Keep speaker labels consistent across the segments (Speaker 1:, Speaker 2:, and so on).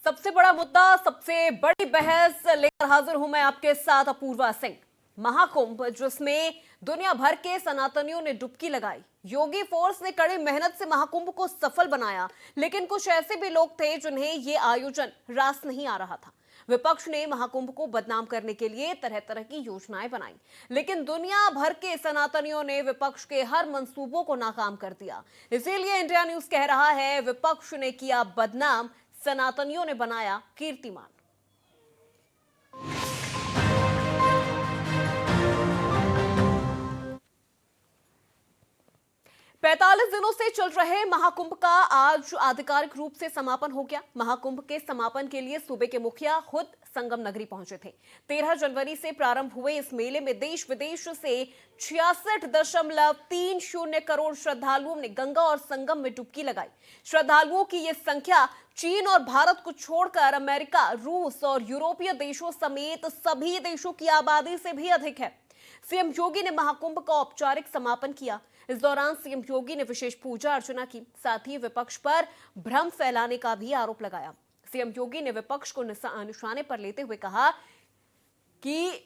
Speaker 1: सबसे बड़ा मुद्दा, सबसे बड़ी बहस लेकर हाजिर हूं मैं आपके साथ अपूर्वा सिंह। महाकुंभ जिसमें दुनिया भर के सनातनियों ने डुबकी लगाई। योगी फोर्स ने कड़ी मेहनत से महाकुंभ को सफल बनाया, लेकिन कुछ ऐसे भी लोग थे जिन्हें यह आयोजन रास नहीं आ रहा था। विपक्ष ने महाकुंभ को बदनाम करने के लिए तरह तरह की योजनाएं बनाई, लेकिन दुनिया भर के सनातनियों ने विपक्ष के हर मंसूबों को नाकाम कर दिया। इसीलिए इंडिया न्यूज कह रहा है, विपक्ष ने किया बदनाम, सनातनियों ने बनाया कीर्तिमान। 45 दिनों से चल रहे महाकुंभ का आज आधिकारिक रूप से समापन हो गया। महाकुंभ के समापन के लिए सूबे के मुखिया खुद संगम नगरी पहुंचे थे। 13 जनवरी से प्रारंभ हुए इस मेले में देश विदेश से 66.30 करोड़ श्रद्धालुओं ने गंगा और संगम में डुबकी लगाई। श्रद्धालुओं की यह संख्या चीन और भारत को छोड़कर अमेरिका, रूस और यूरोपीय देशों समेत सभी देशों की आबादी से भी अधिक है। सीएम योगी ने महाकुंभ का औपचारिक समापन किया। इस दौरान सीएम योगी ने विशेष पूजा अर्चना की, साथ ही विपक्ष पर भ्रम फैलाने का भी आरोप लगाया। सीएम योगी ने विपक्ष को निशाने पर लेते हुए कहा कि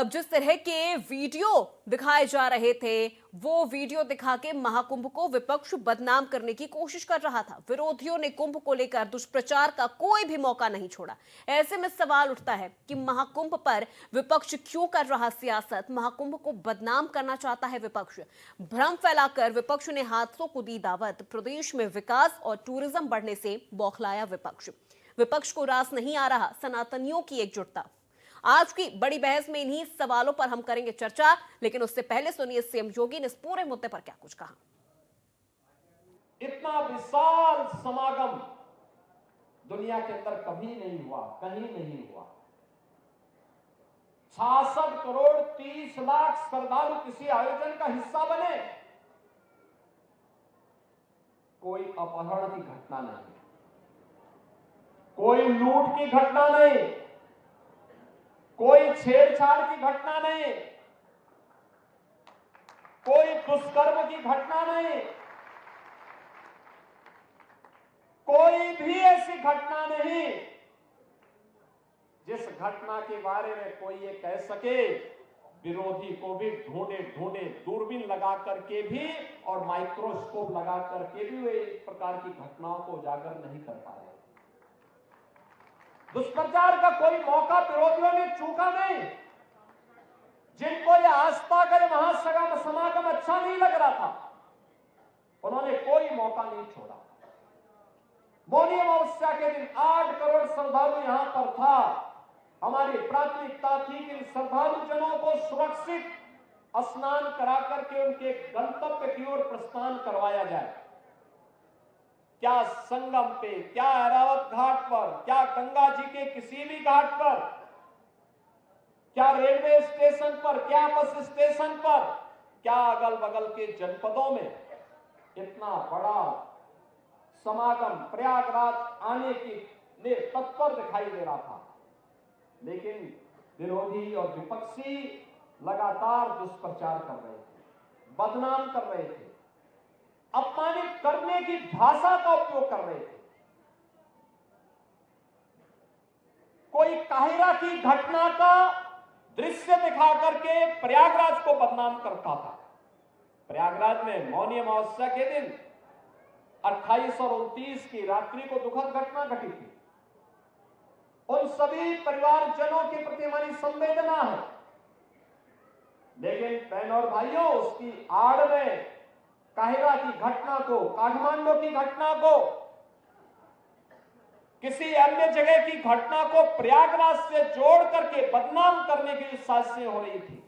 Speaker 1: जिस तरह के वीडियो दिखाए जा रहे थे, वो वीडियो दिखा के महाकुंभ को विपक्ष बदनाम करने की कोशिश कर रहा था। विरोधियों ने कुंभ को लेकर दुष्प्रचार का कोई भी मौका नहीं छोड़ा। ऐसे में सवाल उठता है कि महाकुंभ पर विपक्ष क्यों कर रहा सियासत? महाकुंभ को बदनाम करना चाहता है विपक्ष। भ्रम फैलाकर विपक्ष ने हादसों को दी दावत। प्रदेश में विकास और टूरिज्म बढ़ने से बौखलाया विपक्ष। विपक्ष को रास नहीं आ रहा सनातनियों की एकजुटता। आज की बड़ी बहस में इन्हीं सवालों पर हम करेंगे चर्चा, लेकिन उससे पहले सुनिए सीएम योगी ने इस पूरे मुद्दे पर क्या कुछ कहा।
Speaker 2: इतना विशाल समागम दुनिया के अंदर कभी नहीं हुआ, कहीं नहीं हुआ। 66 करोड़ 30 लाख श्रद्धालु किसी आयोजन का हिस्सा बने। कोई अपहरण की घटना नहीं, कोई लूट की घटना नहीं, कोई छेड़छाड़ की घटना नहीं, कोई दुष्कर्म की घटना नहीं, कोई भी ऐसी घटना नहीं जिस घटना के बारे में कोई ये कह सके। विरोधी को भी ढूंढे ढूंढे दूरबीन लगा करके भी और माइक्रोस्कोप लगा करके भी वे इस प्रकार की घटनाओं को उजागर नहीं कर पा रहे। दुष्प्रचार का कोई मौका विरोधियों ने चूका नहीं। जिनको यह आस्था का महासंगम समागम अच्छा नहीं लग रहा था, उन्होंने कोई मौका नहीं छोड़ा। मौनी अमावस्या के दिन 8 करोड़ श्रद्धालु यहां पर था। हमारी प्राथमिकता थी कि श्रद्धालु जनों को सुरक्षित स्नान करा करके उनके गंतव्य की ओर प्रस्थान करवाया जाए। क्या संगम पे, क्या ऐरावत घाट पर, क्या गंगा जी के किसी भी घाट पर, क्या रेलवे स्टेशन पर, क्या बस स्टेशन पर, क्या अगल बगल के जनपदों में इतना बड़ा समागम प्रयागराज आने की ने तत्पर दिखाई दे रहा था। लेकिन विरोधी और विपक्षी लगातार दुष्प्रचार कर रहे थे, बदनाम कर रहे थे, अपमानित करने की भाषा का उपयोग कर रहे थे। कोई काहिरा की घटना का दृश्य दिखा करके प्रयागराज को बदनाम करता था। प्रयागराज में मौनी अमावस्या के दिन 28 और 29 की रात्रि को दुखद घटना घटी थी। उन सभी परिवारजनों के प्रति हमारी संवेदना है, लेकिन बहनों और भाइयों, उसकी आड़ में काहिरा की घटना को, काठमांडू की घटना को, किसी अन्य जगह की घटना को प्रयागराज से जोड़ करके बदनाम करने की साजिशें हो रही थी।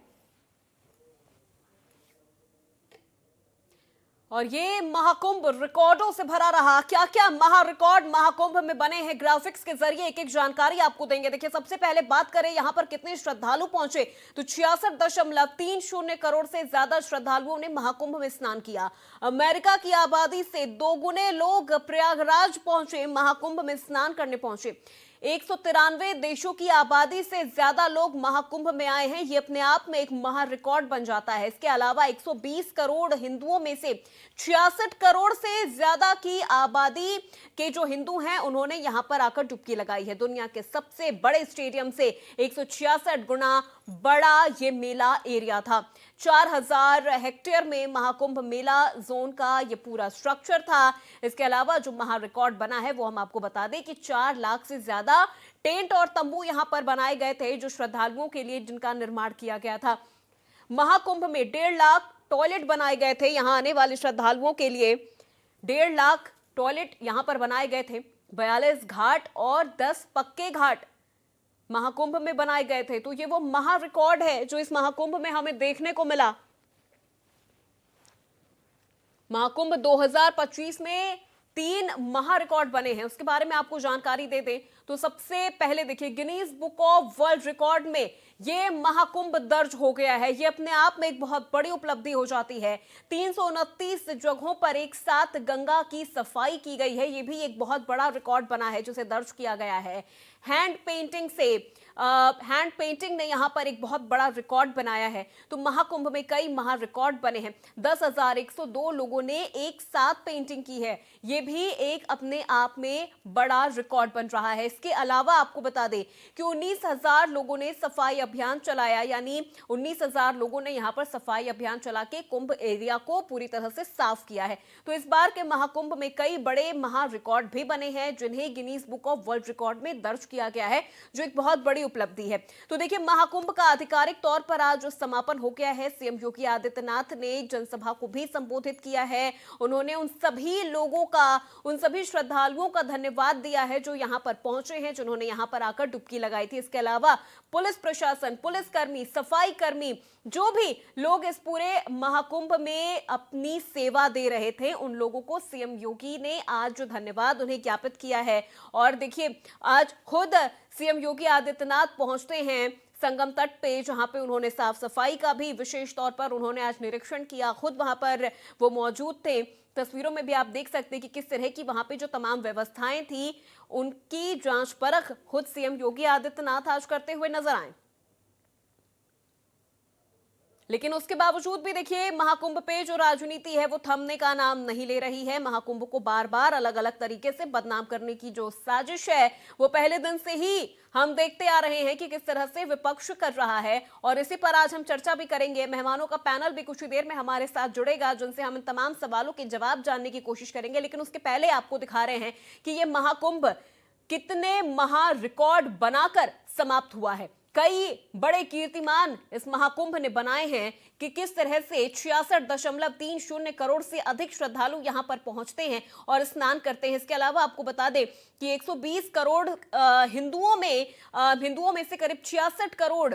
Speaker 1: और ये महाकुंभ रिकॉर्डों से भरा रहा। क्या क्या महारिकॉर्ड महाकुंभ में बने हैं, ग्राफिक्स के जरिए एक एक जानकारी आपको देंगे। देखिए, सबसे पहले बात करें यहां पर कितने श्रद्धालु पहुंचे, तो 66.30 करोड़ से ज्यादा श्रद्धालुओं ने महाकुंभ में स्नान किया। अमेरिका की आबादी से 2 गुने लोग प्रयागराज पहुंचे, महाकुंभ में स्नान करने पहुंचे। 193 देशों की आबादी से ज्यादा लोग महाकुंभ में आए हैं। ये अपने आप में एक महा रिकॉर्ड बन जाता है। इसके अलावा 120 करोड़ हिंदुओं में से 66 करोड़ से ज्यादा की आबादी के जो हिंदू हैं उन्होंने यहां पर आकर डुबकी लगाई है। दुनिया के सबसे बड़े स्टेडियम से 166 गुना बड़ा ये मेला एरिया था। 4000 हेक्टेयर में महाकुंभ मेला जोन का ये पूरा स्ट्रक्चर था। इसके अलावा जो महा रिकॉर्ड बना है वो हम आपको बता दें कि 4 लाख से ज्यादा टेंट और तंबू यहां पर बनाए गए थे, जो श्रद्धालुओं के लिए जिनका निर्माण किया गया था। महाकुंभ में 1.5 लाख टॉयलेट बनाए गए थे। यहां आने वाले श्रद्धालुओं के लिए 1.5 लाख टॉयलेट यहां पर बनाए गए थे। 42 घाट और 10 पक्के घाट महाकुंभ में बनाए गए थे। तो ये वो महा रिकॉर्ड है जो इस महाकुंभ में हमें देखने को मिला। महाकुंभ 2025 में 3 महा रिकॉर्ड बने हैं, उसके बारे में आपको जानकारी दे दें तो सबसे पहले देखिए, Guinness book of world record में ये महाकुंभ दर्ज हो गया है। ये अपने आप में एक बहुत बड़ी उपलब्धि हो जाती है। 329 जगहों पर एक साथ गंगा की सफाई की गई है। ये भी एक बहुत बड़ा रिकॉर्ड बना है जिसे दर्ज किया गया है। हैंड पेंटिंग ने यहां पर एक बहुत बड़ा रिकॉर्ड बनाया है। तो महाकुंभ में कई महा रिकॉर्ड बने हैं। 10,102 लोगों ने एक साथ पेंटिंग की है। ये भी एक अपने आप में बड़ा रिकॉर्ड बन रहा है। इसके अलावा आपको बता दें कि 19,000 लोगों ने सफाई अभियान चलाया, यानी 19,000 लोगों ने यहां पर सफाई अभियान चला के कुंभ एरिया को पूरी तरह से साफ किया है। तो इस बार के महाकुंभ में कई बड़े महा रिकॉर्ड भी बने हैं जिन्हें Guinness book of world record में दर्ज किया गया है, जो एक बहुत बड़ी उपलब्धि है। तो देखिए, महाकुंभ का आधिकारिक तौर पर आज समापन हो गया है। सीएम योगी आदित्यनाथ ने जनसभा को भी संबोधित किया है। उन्होंने उन सभी लोगों का, उन सभी श्रद्धालुओं का धन्यवाद दिया है जो यहां पर पहुंचे हैं, जिन्होंने यहां पर आकर डुबकी लगाई थी। इसके अलावा पुलिस प्रशासन, पुलिसकर्मी, सफाई कर्मी, जो भी लोग इस पूरे महाकुंभ में अपनी सेवा दे रहे थे, उन लोगों को सीएम योगी ने आज जो धन्यवाद उन्हें ज्ञापित किया है। और देखिए, आज खुद सीएम योगी आदित्यनाथ पहुंचते हैं संगम तट पे, जहां पे उन्होंने साफ सफाई का भी विशेष तौर पर उन्होंने आज निरीक्षण किया। खुद वहां पर वो मौजूद थे। तस्वीरों में भी आप देख सकते हैं कि किस तरह की वहां पे जो तमाम व्यवस्थाएं थी उनकी जांच परख खुद सीएम योगी आदित्यनाथ आज करते हुए नजर आए। लेकिन उसके बावजूद भी देखिए, महाकुंभ पे जो राजनीति है वो थमने का नाम नहीं ले रही है। महाकुंभ को बार बार अलग अलग तरीके से बदनाम करने की जो साजिश है वो पहले दिन से ही हम देखते आ रहे हैं कि किस तरह से विपक्ष कर रहा है। और इसी पर आज हम चर्चा भी करेंगे। मेहमानों का पैनल भी कुछ ही देर में हमारे साथ जुड़ेगा, जिनसे हम इन तमाम सवालों के जवाब जानने की कोशिश करेंगे। लेकिन उसके पहले आपको दिखा रहे हैं कि ये महाकुंभ कितने महा रिकॉर्ड बनाकर समाप्त हुआ है। कई बड़े कीर्तिमान इस महाकुंभ ने बनाए हैं कि किस तरह से 66.30 करोड़ से अधिक श्रद्धालु यहां पर पहुंचते हैं और स्नान करते हैं। इसके अलावा आपको बता दें कि 120 करोड़ हिंदुओं में से करीब 66 करोड़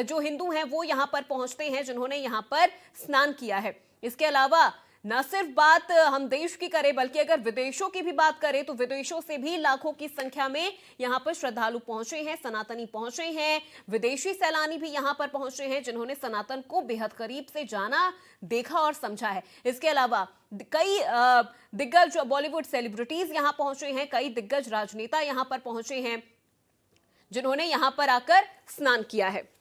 Speaker 1: जो हिंदू हैं वो यहां पर पहुंचते हैं, जिन्होंने यहां पर स्नान किया है। इसके अलावा न सिर्फ बात हम देश की करें, बल्कि अगर विदेशों की भी बात करें तो विदेशों से भी लाखों की संख्या में यहां पर श्रद्धालु पहुंचे हैं, सनातनी पहुंचे हैं, विदेशी सैलानी भी यहां पर पहुंचे हैं, जिन्होंने सनातन को बेहद करीब से जाना, देखा और समझा है। इसके अलावा कई दिग्गज बॉलीवुड सेलिब्रिटीज यहां पहुंचे हैं, कई दिग्गज राजनेता यहां पर पहुंचे हैं, जिन्होंने यहां पर आकर स्नान किया है।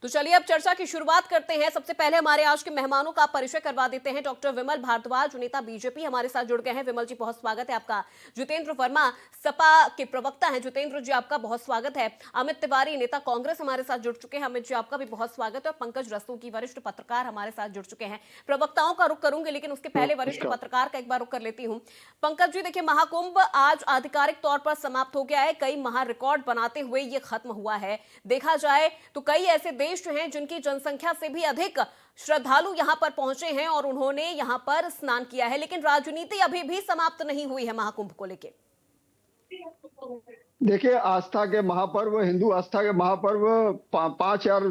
Speaker 1: तो चलिए अब चर्चा की शुरुआत करते हैं। सबसे पहले हमारे आज के मेहमानों का परिचय करवा देते हैं। डॉक्टर विमल भारद्वाज, नेता बीजेपी, हमारे साथ जुड़ गए हैं। विमल जी, बहुत स्वागत है आपका। जितेंद्र वर्मा, सपा के प्रवक्ता हैं। जितेंद्र जी, आपका बहुत स्वागत है। अमित तिवारी, नेता कांग्रेस, हमारे साथ जुड़ चुके हैं। अमित जी, आपका भी बहुत स्वागत है। और पंकज रस्तोगी, वरिष्ठ पत्रकार, हमारे साथ जुड़ चुके हैं। प्रवक्ताओं का रुख करूंगी, लेकिन उसके पहले वरिष्ठ पत्रकार का एक बार रुख कर लेती हूँ। पंकज जी, देखिए, महाकुंभ आज आधिकारिक तौर पर समाप्त हो गया है। कई महा रिकॉर्ड बनाते हुए ये खत्म हुआ है। देखा जाए तो कई ऐसे देश हैं जिनकी जनसंख्या से भी अधिक श्रद्धालु यहां पर पहुंचे हैं और उन्होंने यहां पर स्नान किया है। लेकिन राजनीति अभी भी समाप्त नहीं हुई है महाकुंभ को लेकर।
Speaker 3: देखिए, आस्था के महापर्व, हिंदू आस्था के महापर्व 5,000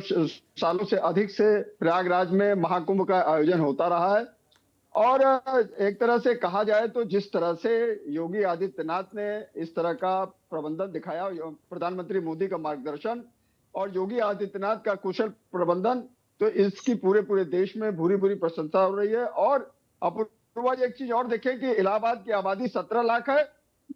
Speaker 3: सालों से अधिक से प्रयागराज में महाकुंभ का आयोजन होता रहा है। और एक तरह से कहा जाए तो जिस तरह से योगी आदित्यनाथ ने इस तरह का प्रबंधन दिखाया, प्रधानमंत्री मोदी का मार्गदर्शन और योगी आदित्यनाथ का कुशल प्रबंधन, तो इसकी पूरे देश में भूरी भूरी प्रशंसा हो रही है। और अपूर्व अपूर्वा जी एक चीज और देखें कि इलाहाबाद की आबादी 17 लाख है।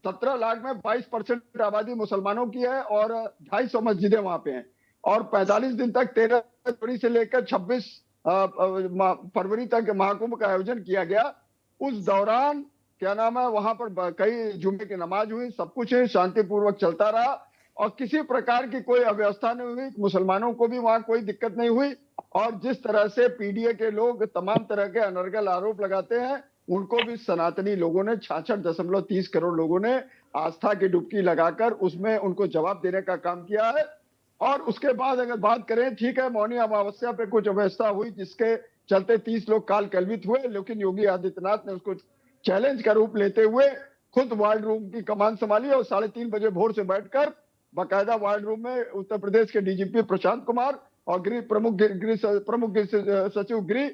Speaker 3: 17 लाख में 22% आबादी मुसलमानों की है और 250 मस्जिदें वहां पे हैं। और 45 दिन तक 13 फरवरी से लेकर 26 फरवरी तक महाकुंभ का आयोजन किया गया। उस दौरान क्या नाम है, वहां पर कई जुम्मे की नमाज हुई, सब कुछ शांतिपूर्वक चलता रहा और किसी प्रकार की कोई अव्यवस्था नहीं हुई। मुसलमानों को भी वहां कोई दिक्कत नहीं हुई। और जिस तरह से पीडीए के लोग तमाम तरह के अनर्गल आरोप लगाते हैं, उनको भी सनातनी लोगों ने 66.30 करोड़ लोगों ने आस्था की डुबकी लगाकर उसमें उनको जवाब देने का काम किया है। और उसके बाद अगर बात करें, ठीक है, मौनी अमावस्या पे कुछ अव्यवस्था हुई जिसके चलते 30 लोग काल कलवित हुए, लेकिन योगी आदित्यनाथ ने उसको चैलेंज का रूप लेते हुए खुद वार्ड रूम की कमान संभाली और 3:30 बजे भोर से बैठकर बाकायदा वार्ड रूम में उत्तर प्रदेश के डीजीपी प्रशांत कुमार और प्रमुख सचिव गृह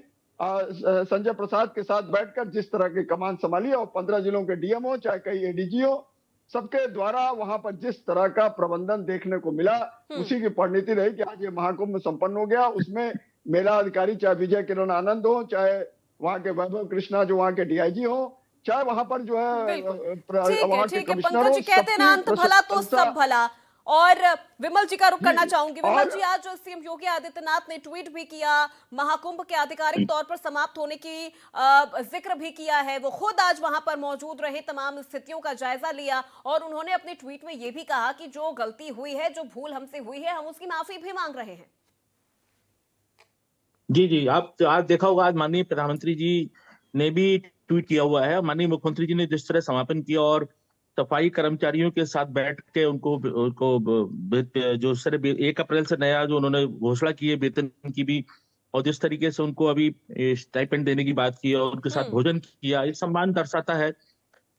Speaker 3: संजय प्रसाद के साथ बैठकर जिस तरह की कमान संभाली और 15 जिलों के डीएमओ चाहे कई एडीजी हो, सबके द्वारा वहां पर जिस तरह का प्रबंधन देखने को मिला, उसी की परिणति रही कि आज ये महाकुंभ संपन्न हो गया। उसमें मेला अधिकारी चाहे विजय किरण आनंद हो, चाहे वहां के वैभव कृष्णा जो वहां के डीआईजी हो, चाहे वहां पर जो है वहां के कमिश्नर हो,
Speaker 1: पंकज जी कहते हैं ना, अंत भला तो सब भला। और विमल जी का रुख करना चाहूंगी। विमल जी, आज सीएम योगी आदित्यनाथ ने ट्वीट भी किया, महाकुंभ के आधिकारिक तौर पर समाप्त होने की जिक्र भी किया है। वो खुद आज वहां पर मौजूद रहे, तमाम स्थितियों का जायजा लिया और उन्होंने अपने ट्वीट में ये भी कहा कि जो गलती हुई है, जो भूल हमसे हुई है, हम उसकी माफी भी मांग रहे हैं।
Speaker 4: जी, आप आज देखा होगा, आज माननीय प्रधानमंत्री जी ने भी ट्वीट किया हुआ है। माननीय मुख्यमंत्री जी ने जिस तरह समापन किया और सफाई कर्मचारियों के साथ बैठ के उनको जो सर 1 अप्रैल से नया जो उन्होंने घोषणा की है वेतन की भी, और जिस तरीके से उनको अभी स्टाइपेंड देने की बात की और उनके साथ भोजन किया, ये सम्मान दर्शाता है।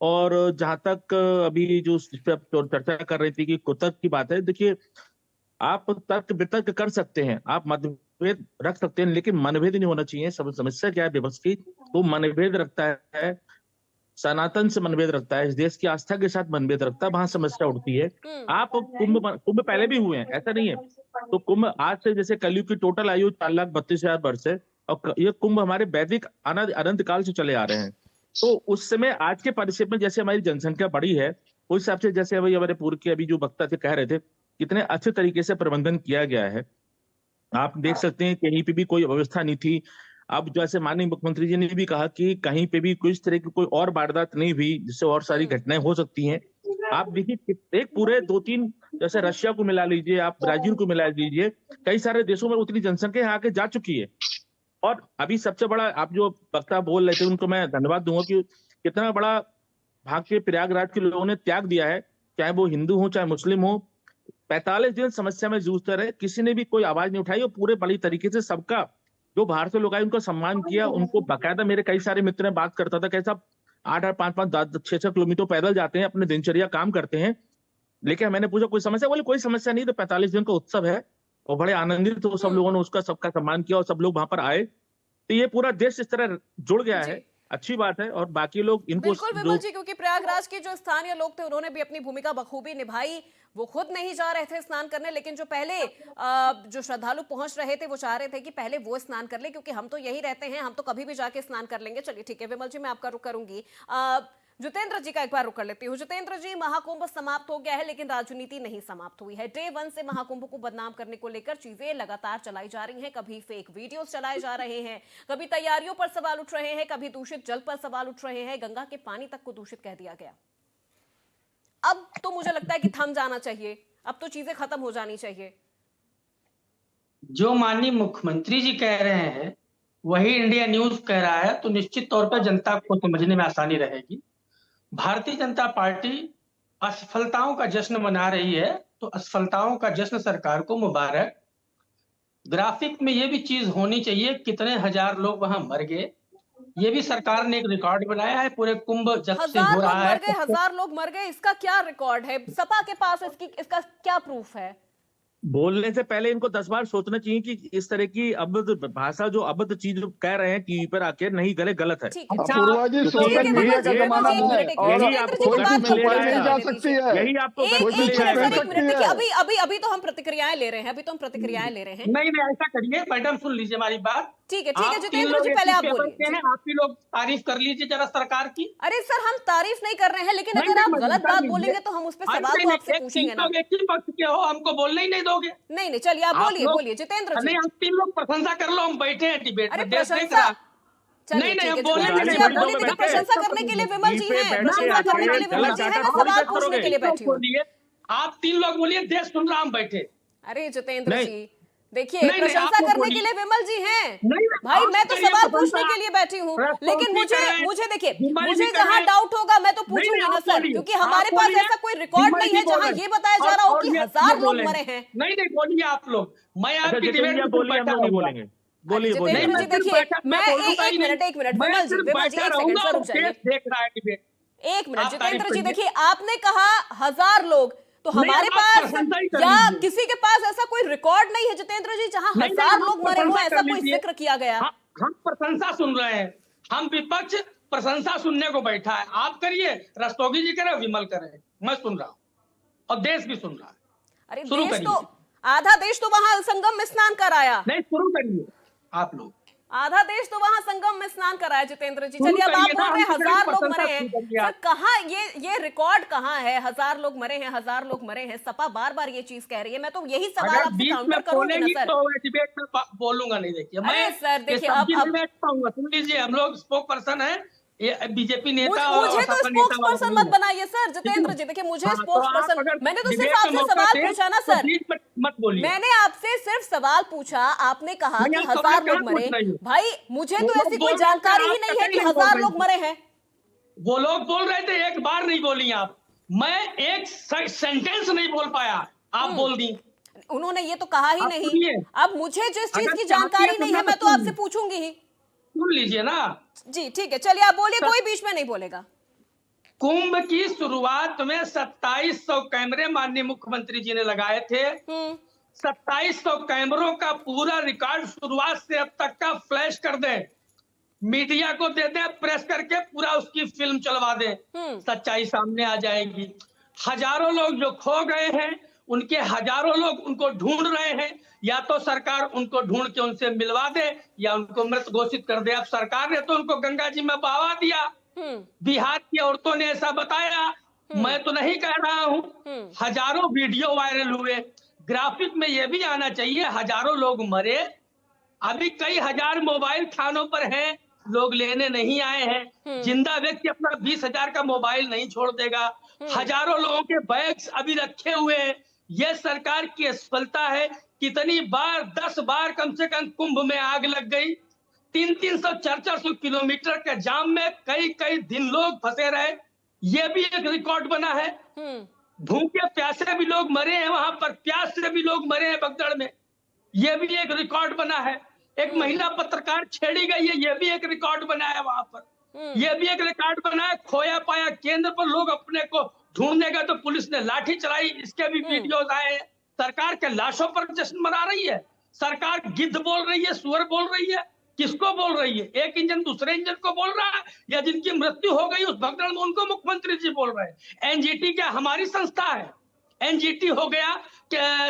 Speaker 4: और जहां तक अभी जो इस पे चर्चा कर रही थी कि कुतर्क की बात है, देखिए आप तर्क वितर्क कर सकते हैं, आप मतभेद रख सकते हैं, लेकिन मनभेद नहीं होना चाहिए। सब समस्या क्या है विपक्ष की, वो मनभेद रखता है, सनातन से मनभेद रखता है, इस देश की आस्था के साथ मनभेद रखता है, वहां समस्या उठती है। आप कुंभ पहले भी हुए हैं, ऐसा नहीं है। तो कुंभ आज से, जैसे कलयुग की टोटल आयु 4,32,000 वर्ष है और ये कुंभ हमारे वैदिक अनंत काल से चले आ रहे हैं। तो उस समय आज के परिस्थिति में जैसे हमारी जनसंख्या बढ़ी है, उस हिसाब से जैसे अभी हमारे पूर्व के अभी जो वक्ता थे कह रहे थे, कितने अच्छे तरीके से प्रबंधन किया गया है। आप देख सकते हैं कहीं पे भी कोई व्यवस्था नहीं थी। अब जैसे माननीय मुख्यमंत्री जी ने भी कहा कि कहीं पे भी कुछ तरह की कोई और वारदात नहीं हुई जिससे और सारी घटनाएं हो सकती हैं। आप देखिए एक पूरे 2-3, जैसे रशिया को मिला लीजिए, आप ब्राजील को मिला लीजिए, कई सारे देशों में उतनी जनसंख्या यहाँ आके जा चुकी है। और अभी सबसे बड़ा, आप जो वक्ता बोल रहे थे उनको मैं धन्यवाद दूंगा कि कितना बड़ा भाग के प्रयागराज के लोगों ने त्याग दिया है, चाहे वो हिंदू हो चाहे मुस्लिम हो। 45 दिन समस्या में जूझते रहे, किसी ने भी कोई आवाज नहीं उठाई और पूरे बड़ी तरीके से सबका जो भारतीय लोग आए उनको सम्मान किया। उनको बाकायदा, मेरे कई सारे मित्र ने बात करता था कैसा 8-8, 5-5, 6-6 किलोमीटर पैदल जाते हैं, अपने दिनचर्या काम करते हैं। लेकिन मैंने पूछा कोई समस्या, बोले कोई समस्या नहीं, तो 45 दिन का उत्सव है और बड़े आनंदित तो सब लोगों ने उसका सबका सम्मान किया और सब लोग वहां पर आए। तो ये पूरा देश इस तरह जुड़ गया है, अच्छी बात है। और बाकी लोग इनको
Speaker 1: बिल्कुल विमल जी, क्योंकि प्रयागराज के जो स्थानीय लोग थे उन्होंने भी अपनी भूमिका बखूबी निभाई। वो खुद नहीं जा रहे थे स्नान करने, लेकिन जो पहले जो श्रद्धालु पहुंच रहे थे वो चाह रहे थे कि पहले वो स्नान कर ले, क्योंकि हम तो यही रहते हैं, हम तो कभी भी जाके स्नान कर लेंगे। चलिए ठीक है विमल जी, मैं आपका रुख करूंगी। जितेंद्र जी का एक बार रुक कर लेती हूँ। जितेंद्र जी, महाकुंभ समाप्त हो गया है लेकिन राजनीति नहीं समाप्त हुई है। डे 1 से महाकुंभ को बदनाम करने को लेकर चीजें लगातार चलाई जा रही हैं। कभी फेक वीडियोस चलाए जा रहे हैं, कभी तैयारियों पर सवाल उठ रहे हैं, कभी दूषित जल पर सवाल उठ रहे हैं, गंगा के पानी तक को दूषित कह दिया गया। अब तो मुझे लगता है कि थम जाना चाहिए, अब तो चीजें खत्म हो जानी चाहिए।
Speaker 5: जो माननीय मुख्यमंत्री जी कह रहे हैं वही इंडिया न्यूज कह रहा है, तो निश्चित तौर पर जनता को समझने में आसानी रहेगी। भारतीय जनता पार्टी असफलताओं का जश्न मना रही है, तो असफलताओं का जश्न सरकार को मुबारक। ग्राफिक में ये भी चीज होनी चाहिए, कितने हजार लोग वहां मर गए, ये भी सरकार ने एक रिकॉर्ड बनाया है। पूरे कुंभ जब से हो रहा है,
Speaker 1: 1000 लोग मर गए, इसका क्या रिकॉर्ड है? सपा के पास इसका क्या प्रूफ है?
Speaker 4: बोलने से पहले इनको 10 बार सोचना चाहिए कि इस तरह की अबद्ध भाषा, जो अबद्ध चीज जो कह रहे हैं टीवी पर आके, नहीं करे, गलत है।
Speaker 3: अपूर्वा जी, सोशल मीडिया का जमाना है और
Speaker 4: यही आपको
Speaker 3: नहीं जा सकती है,
Speaker 4: यही आपको
Speaker 1: अभी तो हम प्रतिक्रियाएं ले रहे हैं,
Speaker 5: नहीं, ऐसा करिए मैडम, सुन लीजिए हमारी बात।
Speaker 1: ठीक है
Speaker 5: आप तीन
Speaker 1: जितेंद्र
Speaker 5: लोग
Speaker 1: जी,
Speaker 5: एक
Speaker 1: पहले
Speaker 5: ही
Speaker 1: आप
Speaker 5: पेपर
Speaker 1: बोलिए
Speaker 5: के
Speaker 1: जी।
Speaker 5: हैं, आप ही लोग तारीफ कर लीजिए जरा सरकार की।
Speaker 1: अरे सर, हम तारीफ नहीं कर रहे हैं, लेकिन
Speaker 5: नहीं
Speaker 1: अगर
Speaker 5: नहीं,
Speaker 1: आप
Speaker 5: मदद
Speaker 1: गलत
Speaker 5: कर
Speaker 1: बात
Speaker 5: लीजिए।
Speaker 1: बोलेंगे तो हम उस पर
Speaker 5: अरे
Speaker 1: सवाल
Speaker 5: नहीं
Speaker 1: तो
Speaker 5: नहीं,
Speaker 1: आपसे
Speaker 5: एक
Speaker 1: पूछेंगे
Speaker 5: तीन
Speaker 1: ना।
Speaker 5: लोग एक ही पक्ष के हो, हमको बोलने ही नहीं दोगे।
Speaker 1: नहीं चलिए आप बोलिए
Speaker 5: लोग
Speaker 1: बोलिए जितेंद्र जी।
Speaker 5: नहीं, हम तीन लोग प्रशंसा कर लो, हम बैठे हैं डिबेट
Speaker 1: अरे
Speaker 5: में, देश देख
Speaker 1: प्रशंसा,
Speaker 5: रहा है।
Speaker 1: चलिए
Speaker 5: नहीं नहीं,
Speaker 1: ठीक
Speaker 5: हम
Speaker 1: है
Speaker 5: बोलने
Speaker 1: जितेंद्र
Speaker 5: नहीं
Speaker 1: जी,
Speaker 4: गाड़ी
Speaker 1: आप
Speaker 4: वाड़ी
Speaker 1: बोल
Speaker 4: दो
Speaker 1: रही
Speaker 4: में
Speaker 1: थी
Speaker 4: बैठ के
Speaker 1: प्रशंसा करने के लिए विमल जी हैं,
Speaker 4: बैठ के
Speaker 1: प्रशंसा
Speaker 4: आप
Speaker 1: करने के लिए विमल
Speaker 4: गलत
Speaker 1: जी हैं,
Speaker 4: डाटा
Speaker 1: मैं
Speaker 4: थोड़ी
Speaker 1: सवाल
Speaker 4: चेक
Speaker 1: पूछने
Speaker 4: करोगे।
Speaker 1: के लिए बैठी हूँ।
Speaker 5: बोलिए, आप तीन लोग बोलिए, देश सुन रहा, हम बैठे।
Speaker 1: अरे जितेंद्र
Speaker 4: नहीं।
Speaker 1: जी देखिए,
Speaker 5: नहीं,
Speaker 1: प्रशंसा
Speaker 5: आप लोग
Speaker 1: करने
Speaker 5: बोलिए।
Speaker 1: के लिए विमल जी हैं।
Speaker 5: नहीं,
Speaker 1: भाई
Speaker 5: आप
Speaker 1: मैं तो
Speaker 5: करिए
Speaker 1: सवाल
Speaker 5: प्रशंसा।
Speaker 1: पूछने के लिए बैठी हूँ, लेकिन
Speaker 5: रस्तोगी करें,
Speaker 1: मुझे देखिए,
Speaker 5: विमल
Speaker 1: मुझे
Speaker 5: जी
Speaker 1: जहां
Speaker 5: करें।
Speaker 1: डाउट होगा मैं तो
Speaker 5: नहीं,
Speaker 1: पूछूंगी
Speaker 5: नहीं,
Speaker 1: ना
Speaker 5: आप
Speaker 1: सर,
Speaker 5: बोलिए,
Speaker 1: क्योंकि
Speaker 5: आप
Speaker 1: हमारे पास
Speaker 5: बोलिए,
Speaker 1: ऐसा कोई रिकॉर्ड
Speaker 5: विमल
Speaker 1: नहीं
Speaker 5: जी
Speaker 1: है
Speaker 5: बोल
Speaker 1: जहां
Speaker 5: रहे
Speaker 1: ये
Speaker 5: हैं।
Speaker 1: बताया जा रहा हो
Speaker 5: और
Speaker 1: कि
Speaker 5: ये
Speaker 1: 1000 लोग
Speaker 5: बोले।
Speaker 1: मरे हैं।
Speaker 5: नहीं नहीं, बोलिए आप लोग, मैं
Speaker 4: अच्छा
Speaker 5: आपकी
Speaker 4: जितेंद्र
Speaker 5: डिबेट
Speaker 4: जी
Speaker 5: में
Speaker 4: आप
Speaker 5: सिर्फ
Speaker 4: बोलिए, हम
Speaker 5: बैठा
Speaker 4: लोग नहीं
Speaker 5: रहूंगा।
Speaker 4: बोलेंगे।
Speaker 1: अरे
Speaker 4: बोलिए बोलिए
Speaker 1: जितेंद्र जी
Speaker 5: नहीं, मैं सिर्फ
Speaker 1: देखिए,
Speaker 5: बैठा, मैं
Speaker 1: मैं
Speaker 5: बोलूंगा ही नहीं।
Speaker 1: एक मिनट
Speaker 5: मैं
Speaker 1: विमल जी,
Speaker 5: सिर्फ
Speaker 1: विमल जी
Speaker 5: बैठा
Speaker 1: एक सेकंड
Speaker 5: रहूंगा
Speaker 1: सर,
Speaker 5: और
Speaker 1: रुक जाइए
Speaker 5: देश देख रहा है डिबेट।
Speaker 1: एक मिनट।
Speaker 5: आप तारीफ
Speaker 1: जितेंद्र जी
Speaker 5: करिए।
Speaker 1: देखिए, आपने कहा 1000 लोग, तो
Speaker 5: नहीं,
Speaker 1: हमारे
Speaker 5: आप
Speaker 1: पास
Speaker 5: प्रशंसा ही कर
Speaker 1: या
Speaker 5: लीजिए।
Speaker 1: किसी के पास ऐसा कोई रिकॉर्ड नहीं है जितेंद्र जी जहां
Speaker 5: नहीं नहीं,
Speaker 1: 1000
Speaker 5: आप
Speaker 1: लोग मरे हो,
Speaker 5: प्रशंसा
Speaker 1: ऐसा
Speaker 5: कर
Speaker 1: कोई
Speaker 5: लीजिए।
Speaker 1: जिक्र किया गया।
Speaker 5: हम प्रशंसा सुन रहे हैं, हम विपक्ष प्रशंसा सुनने को बैठा है। आप करिए, रस्तोगी जी करें, विमल करें, मैं सुन रहा हूँ और देश भी सुन रहा है।
Speaker 1: अरे
Speaker 5: शुरू
Speaker 1: देश तो,
Speaker 5: करिए।
Speaker 1: आधा देश तो वहां संगम में स्नान कर आया,
Speaker 5: नहीं, शुरू करिए आप लोग,
Speaker 1: आधा देश तो वहां संगम में स्नान कराया जितेंद्र जी।
Speaker 5: शुरू
Speaker 1: चलिए अब आप
Speaker 5: करिए ना,
Speaker 1: बोल रहे हैं
Speaker 5: हम तो
Speaker 1: 1000 लोग
Speaker 5: प्रशंसा
Speaker 1: मरे हैं,
Speaker 5: शुरू करिए
Speaker 1: सर
Speaker 5: आप।
Speaker 1: कहाँ ये रिकॉर्ड कहाँ है? 1000 लोग मरे हैं, 1000 लोग मरे हैं, सपा बार बार ये चीज कह रही है, मैं तो यही सवाल
Speaker 5: अगर
Speaker 1: आपसे
Speaker 5: बीच में
Speaker 1: काउंटर करूंगी ना
Speaker 5: बोलेंगी
Speaker 1: सर।
Speaker 5: तो मैं डिबेट में बोलूंगा नहीं। देखिए,
Speaker 1: अरे
Speaker 5: मैं
Speaker 1: सर
Speaker 5: ये
Speaker 1: देखिए,
Speaker 5: सब्जी
Speaker 1: अब
Speaker 5: नहीं बेच पाऊंगा। सुन लीजिए, हम लोग स्पोक पर्सन है, ये बीजेपी नेता और
Speaker 1: मुझे तो
Speaker 5: सपा
Speaker 1: स्पोक्स
Speaker 5: नेता वाला
Speaker 1: पर्सन
Speaker 5: नहीं
Speaker 1: मत
Speaker 5: है।
Speaker 1: बनाइए सर
Speaker 5: ठीक है
Speaker 1: जितेंद्र
Speaker 5: ना?
Speaker 1: जी। देखिए मुझे
Speaker 5: हाँ, तो
Speaker 1: स्पोक्स
Speaker 5: आप
Speaker 1: पर्सन,
Speaker 5: अगर
Speaker 1: मैंने तो सिर्फ
Speaker 5: डिबेट में
Speaker 1: आपसे
Speaker 5: मौका
Speaker 1: सवाल
Speaker 5: दें,
Speaker 1: पूछा ना
Speaker 5: तो
Speaker 1: सर,
Speaker 5: बीच में मत बोलिए।
Speaker 1: मैंने आपसे सिर्फ सवाल पूछा, आपने कहा
Speaker 5: नहीं,
Speaker 1: कि
Speaker 5: आप
Speaker 1: 1000
Speaker 5: सवाल
Speaker 1: लोग
Speaker 5: कहाँ
Speaker 1: मरे।
Speaker 5: पूछ रही हो?
Speaker 1: भाई मुझे
Speaker 5: वो
Speaker 1: तो
Speaker 5: लोग
Speaker 1: ऐसी
Speaker 5: बोल
Speaker 1: कोई
Speaker 5: रहे थे,
Speaker 1: जानकारी
Speaker 5: आप
Speaker 1: ही नहीं है
Speaker 5: कतई
Speaker 1: कि
Speaker 5: नहीं बोल
Speaker 1: 1000
Speaker 5: रही
Speaker 1: लोग
Speaker 5: थी।
Speaker 1: मरे हैं।
Speaker 5: वो लोग बोल रहे थे, एक बार नहीं बोली आप, मैं एक सेंटेंस नहीं बोल पाया, आप बोल दी।
Speaker 1: उन्होंने ये तो कहा ही
Speaker 5: आप
Speaker 1: नहीं।
Speaker 5: सुनिए,
Speaker 1: अब मुझे जिस चीज
Speaker 5: अगर
Speaker 1: की
Speaker 5: चाहती
Speaker 1: जानकारी
Speaker 5: है तो
Speaker 1: नहीं
Speaker 5: मैं
Speaker 1: है मैं तो
Speaker 5: सुन
Speaker 1: आपसे
Speaker 5: लूं।
Speaker 1: पूछूंगी ही।
Speaker 5: सुन लीजिए ना।
Speaker 1: जी ठीक है, चलिए आप बोलिए, कोई बीच में नहीं बोलेगा।
Speaker 5: कुंभ की शुरुआत में 2700 कैमरे माननीय मुख्यमंत्री जी ने लगाए थे। 2700 कैमरों का पूरा रिकॉर्ड शुरुआत से अब तक का फ्लैश कर दें, मीडिया को दे दें, प्रेस करके पूरा उसकी फिल्म चलवा दें, सच्चाई सामने आ जाएगी। हजारों लोग जो खो गए हैं, उनके हजारों लोग उनको ढूंढ रहे हैं। या तो सरकार उनको ढूंढ के उनसे मिलवा दे या उनको मृत घोषित कर दे। अब सरकार ने तो उनको गंगा जी में बहावा दिया, बिहार की औरतों ने ऐसा बताया, मैं तो नहीं कह रहा हूं। हजारों वीडियो वायरल हुए, ग्राफिक में यह भी आना चाहिए, हजारों लोग मरे, अभी कई हजार मोबाइल थानों पर हैं, लोग लेने नहीं आए हैं। जिंदा व्यक्ति अपना 20,000 का मोबाइल नहीं छोड़ देगा। हजारों लोगों के बैग्स अभी रखे हुए हैं। यह सरकार की असफलता है। कितनी बार, 10 बार कम से कम कुंभ में आग लग गई, 300-300, 400-400 किलोमीटर के जाम में कई कई दिन लोग फंसे रहे। यह भी एक रिकॉर्ड बना है। भूखे प्यासे भी लोग मरे हैं वहां पर, प्यास से भी लोग मरे हैं बगदड़ में, यह भी एक रिकॉर्ड बना है। एक महिला पत्रकार छेड़ी गई है, यह भी एक रिकॉर्ड बना है वहां पर। यह भी एक रिकॉर्ड बना है। खोया पाया केंद्र पर लोग अपने को ढूंढने गए तो पुलिस ने लाठी चलाई, इसके भी वीडियोज आए हैं। सरकार के लाशों पर जश्न मना रही है। सरकार गिद्ध बोल रही है, सुअर बोल रही है, किसको बोल रही है? एक इंजन दूसरे इंजन को बोल रहा है, या जिनकी मृत्यु हो गई उस भगदड़ में उनको मुख्यमंत्री जी बोल रहे हैं? एनजीटी क्या हमारी संस्था है? एनजीटी हो गया,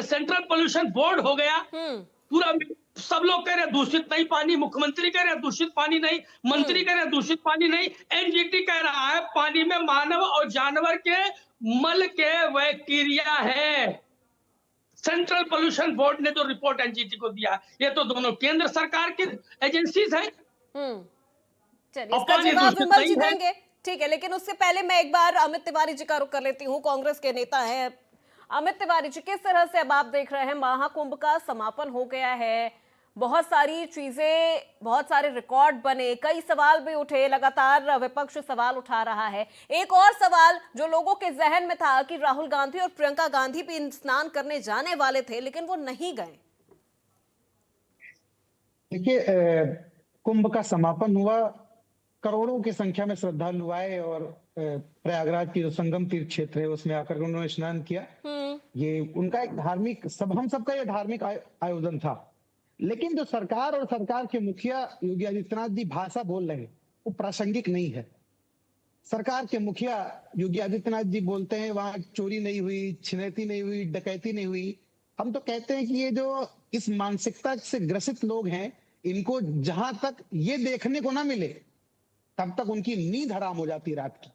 Speaker 5: सेंट्रल पोल्यूशन बोर्ड हो गया, पूरा सब लोग कह रहे हैं दूषित नहीं पानी, मुख्यमंत्री कह रहे हैं दूषित पानी नहीं, मंत्री कह रहे हैं दूषित पानी नहीं, एनजीटी कह रहा है पानी में मानव और जानवर के मल के बैक्टीरिया है। सेंट्रल पोल्यूशन बोर्ड ने जो रिपोर्ट एनजीटी को दिया, ये तो दोनों केंद्र सरकार की एजेंसीज हैं।
Speaker 1: चलिए इसका जवाब विमल जी देंगे, ठीक है, लेकिन उससे पहले मैं एक बार अमित तिवारी जी का रुख कर लेती हूँ, कांग्रेस के नेता हैं। अमित तिवारी जी, किस तरह से अब आप देख रहे हैं, महाकुंभ का समापन हो गया है, बहुत सारी चीजें, बहुत सारे रिकॉर्ड बने, कई सवाल भी उठे, लगातार विपक्ष सवाल उठा रहा है। एक और सवाल जो लोगों के जहन में था कि राहुल गांधी और प्रियंका गांधी भी स्नान करने जाने वाले थे लेकिन वो नहीं गए।
Speaker 6: देखिए, कुंभ का समापन हुआ, करोड़ों की संख्या में श्रद्धालु आए और प्रयागराज की जो संगम तीर्थ क्षेत्र है उसमें आकर उन्होंने स्नान किया। ये उनका एक धार्मिक, हम सबका ये धार्मिक आयोजन था। लेकिन जो सरकार और सरकार के मुखिया योगी आदित्यनाथ जी भाषा बोल रहे हैं वो प्रासंगिक नहीं है। सरकार के मुखिया योगी आदित्यनाथ जी बोलते हैं वहां चोरी नहीं हुई, छिनैती नहीं हुई, डकैती नहीं हुई। हम तो कहते हैं कि ये जो इस मानसिकता से ग्रसित लोग हैं इनको जहां तक ये देखने को ना मिले तब तक उनकी नींद हराम हो जाती रात की।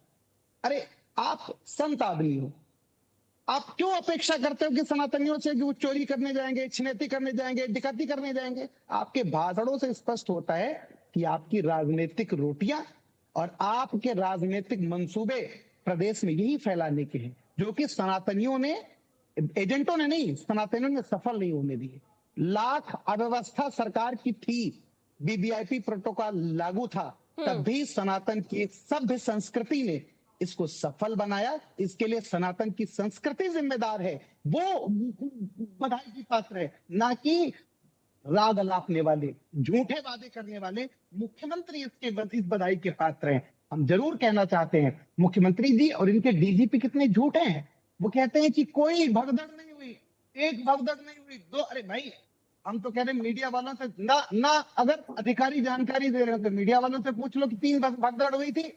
Speaker 6: अरे आप संत आदमी हो, आप क्यों अपेक्षा करते हो कि सनातनियों से कि वो चोरी करने जाएंगे, छिनैती करने जाएंगे, डकैती करने जाएंगे? आपके भाषणों से स्पष्ट होता है कि आपकी राजनीतिक रोटियां और आपके राजनीतिक मंसूबे प्रदेश में यही फैलाने के हैं, जो कि सनातनियों ने, एजेंटों ने नहीं, सनातनियों ने सफल नहीं होने दिए। लाख अव्यवस्था सरकार की थी, वीवीआईपी प्रोटोकॉल लागू था, तब भी सनातन की सभ्य संस्कृति ने इसको सफल बनाया। इसके लिए सनातन की संस्कृति जिम्मेदार है, वो बधाई की पात्र है, ना कि राग अलापने वाले, झूठे वादे करने वाले मुख्यमंत्री इस बधाई के पात्र हैं। हम जरूर कहना चाहते हैं, मुख्यमंत्री जी और इनके डीजीपी कितने झूठे हैं। वो कहते हैं कि कोई भगदड़ नहीं हुई, एक भगदड़ नहीं हुई, दो। अरे भाई, हम तो कह रहे हैं मीडिया वालों से ना अगर अधिकारी जानकारी दे रहे हो तो मीडिया वालों से पूछ लो कि 3 भगदड़ हुई थी।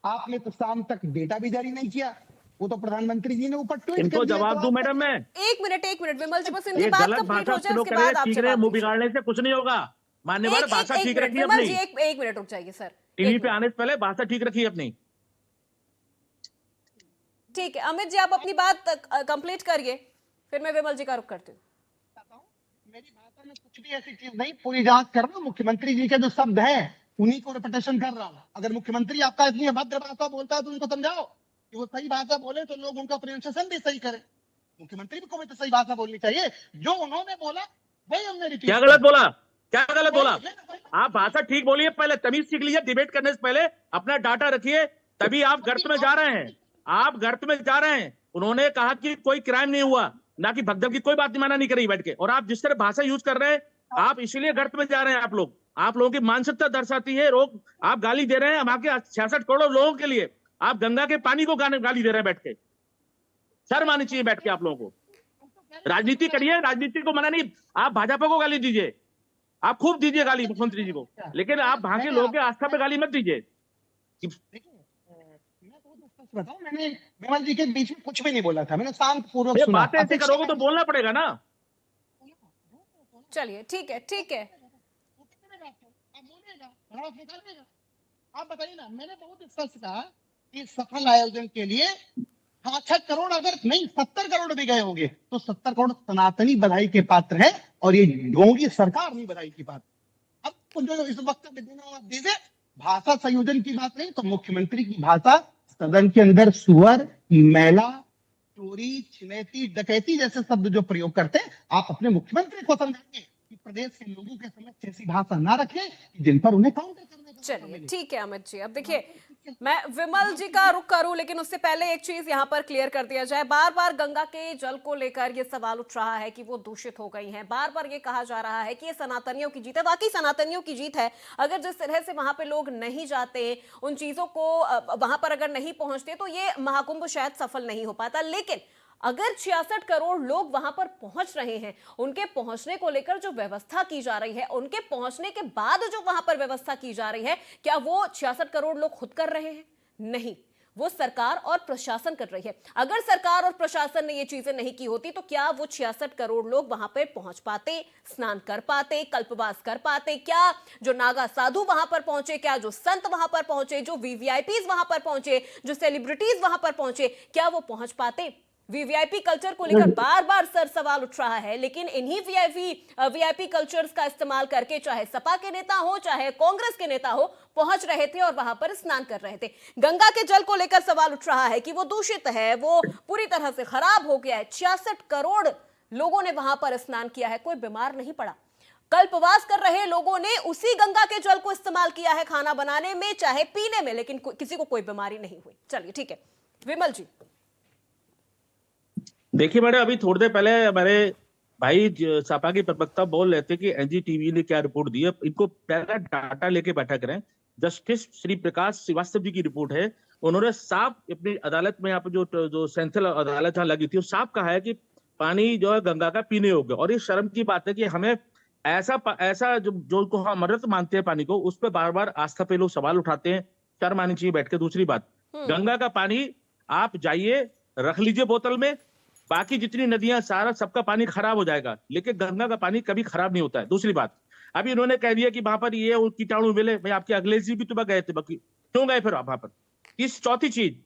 Speaker 6: आपने तो शाम तक डेटा भी जारी नहीं किया, वो तो प्रधानमंत्री जी ने ऊपर ट्वीट
Speaker 4: इनको
Speaker 6: कर दिया।
Speaker 4: जवाब दूं मैडम मैं?
Speaker 1: एक मिनट विमल जी, बस इनकी
Speaker 4: ये
Speaker 1: बात
Speaker 4: गलत
Speaker 1: कंप्लीट
Speaker 4: भाषा
Speaker 1: हो जाए
Speaker 4: प्रयोग
Speaker 1: उसके
Speaker 4: कर रहे
Speaker 1: बाद
Speaker 4: हैं,
Speaker 1: आप
Speaker 4: ठीक है,
Speaker 1: जवाब
Speaker 4: मुंह
Speaker 1: दीजिए।
Speaker 4: बिगाड़ने से कुछ नहीं होगा। मान्यवर भाषा ठीक रखिए
Speaker 1: विमल
Speaker 4: अपनी।
Speaker 1: जी एक मिनट रुक जाइए सर,
Speaker 4: टीवी पे आने से पहले भाषा ठीक रखिए अपनी।
Speaker 1: ठीक है अमित जी, आप अपनी बात कंप्लीट करिए, फिर मैं विमल जी का रुख करती हूँ।
Speaker 6: मेरी भाषा में कुछ भी ऐसी चीज नहीं, पूरी जांच कर रहा हूं। मुख्यमंत्री जी के जो शब्द हैं उन्हीं को रिपीटेशन कर रहा हूं। अगर मुख्यमंत्री आपका इतनी अभद्र भाषा बोलता है तो उनको समझाओ कि वो सही भाषा बोले तो लोग उनका प्रोनाउंसिएशन भी सही करें। मुख्यमंत्री को भी तो सही भाषा बोलनी चाहिए। जो उन्होंने बोला वही हमने रिपीट।
Speaker 4: क्या गलत बोला? क्या गलत बोला? आप भाषा ठीक बोलिए, पहले तमीज सीख लीजिए। डिबेट करने से पहले अपना डाटा रखिए, तभी आप गर्त में जा रहे हैं। आप गर्त में जा रहे हैं। उन्होंने कहा कि कोई क्राइम नहीं हुआ, ना कि भगदड़ की कोई बात माना नहीं करी बैठ के। और आप जिस तरह भाषा यूज कर रहे हैं, आप इसीलिए गर्त में जा रहे हैं। आप लोगों की मानसिकता दर्शाती है। आप गाली दे रहे हैं हम के 66 करोड़ लोगों के लिए। आप गंगा के पानी को गाली दे रहे हैं बैठ के। शर्म आनी चाहिए बैठ के आप लोगों को। राजनीति करिए, राजनीति को मना नहीं। आप भाजपा को गाली दीजिए, आप खूब दीजिए गाली मुख्यमंत्री जी को, लेकिन आप वहां के लोगों के आस्था पे गाली मत दीजिए।
Speaker 6: बताओ, मैंने विमल जी के बीच में कुछ भी नहीं बोला था। मैंने शांतपूर्वक सुना।
Speaker 4: बातें ऐसे करोगे तो बोलना पड़ेगा ना।
Speaker 1: चलिए ठीक है
Speaker 6: आप बताइए ना। मैंने बहुत स्पष्ट कहा कि सफल आयोजन के लिए 66 करोड़ अगर नहीं 70 करोड़ भी गए होंगे तो 70 करोड़ सनातनी बधाई के पात्र है, और ये ढोंगी सरकार नहीं बधाई की पात्र। अब जो इस वक्त दीजिए, भाषा संयोजन की बात नहीं तो मुख्यमंत्री की भाषा सदन के अंदर सुअर, मैला, चोरी, छिनैती, डकैती जैसे शब्द जो प्रयोग करते हैं, आप अपने मुख्यमंत्री को समझाइए कि प्रदेश के लोगों के समक्ष ऐसी भाषा ना रखें जिन पर उन्हें काउंटर करने का।
Speaker 1: चलिए ठीक है अमित जी, अब देखिए मैं विमल जी का रुख करूं, लेकिन उससे पहले एक चीज यहां पर क्लियर कर दिया जाए। बार बार गंगा के जल को लेकर ये सवाल उठ रहा है कि वो दूषित हो गई हैं। बार बार ये कहा जा रहा है कि ये सनातनियों की जीत है। वाकई सनातनियों की जीत है। अगर जिस तरह से वहां पे लोग नहीं जाते, उन चीजों को वहां पर अगर नहीं पहुंचते, तो ये महाकुंभ शायद सफल नहीं हो पाता। लेकिन अगर 66 करोड़ लोग वहां पर पहुंच रहे हैं, उनके पहुंचने को लेकर जो व्यवस्था की जा रही है, उनके पहुंचने के बाद जो वहां पर व्यवस्था की जा रही है, क्या वो 66 करोड़ लोग खुद कर रहे हैं? नहीं, वो सरकार और प्रशासन कर रही है। अगर सरकार और प्रशासन ने ये चीजें नहीं की होती तो क्या वो 66 करोड़ लोग वहां पर पहुंच पाते, स्नान कर पाते, कल्पवास कर पाते? क्या जो नागा साधु वहां पर पहुंचे, क्या जो संत वहां पर पहुंचे, जो वीवीआईपीज वहां पर पहुंचे, जो सेलिब्रिटीज वहां पर पहुंचे, क्या वो पहुंच पाते? वीवीआईपी कल्चर को लेकर बार बार सर सवाल उठ रहा है, लेकिन इन्हीं वीआईपी कल्चर्स का इस्तेमाल करके चाहे सपा के नेता हो, चाहे कांग्रेस के नेता हो, पहुंच रहे थे और वहां पर स्नान कर रहे थे। गंगा के जल को लेकर सवाल उठ रहा है कि वो दूषित है, वो पूरी तरह से खराब हो गया है। 66 करोड़ लोगों ने वहां पर स्नान किया है, कोई बीमार नहीं पड़ा। कल्पवास कर रहे लोगों ने उसी गंगा के जल को इस्तेमाल किया है खाना बनाने में, चाहे पीने में, लेकिन किसी को कोई बीमारी नहीं हुई। चलिए ठीक है विमल जी।
Speaker 4: देखिए मैडम, अभी थोड़ी देर पहले हमारे भाई सपा के प्रवक्ता बोल रहे थे कि एनडीटीवी ने क्या रिपोर्ट दी है। इनको पहला डाटा लेके बैठा करें। जस्टिस श्री प्रकाश श्रीवास्तव जी की रिपोर्ट है। उन्होंने साफ अपनी अदालत में, यहाँ पे जो सेंट्रल अदालत जहाँ लगी थी, साफ कहा है कि पानी जो है गंगा का पीने योग्य। और ये शर्म की बात है कि हमें ऐसा जो को हम अमृत मानते हैं पानी को, उस पर बार बार आस्था पे लोग सवाल उठाते हैं। शर्म आनी चाहिए बैठ के। दूसरी बात, गंगा का पानी आप जाइए रख लीजिए बोतल में, बाकी जितनी नदियां सारा सबका पानी खराब हो जाएगा, लेकिन गंगा का पानी कभी खराब नहीं होता है। दूसरी बात, अभी इन्होंने कह दिया कि वहां पर ये कीटाणु मिले। भाई आपके अखिलेश जी भी तो गए थे, बाकी क्यों गए फिर वहां पर? इस चौथी चीज,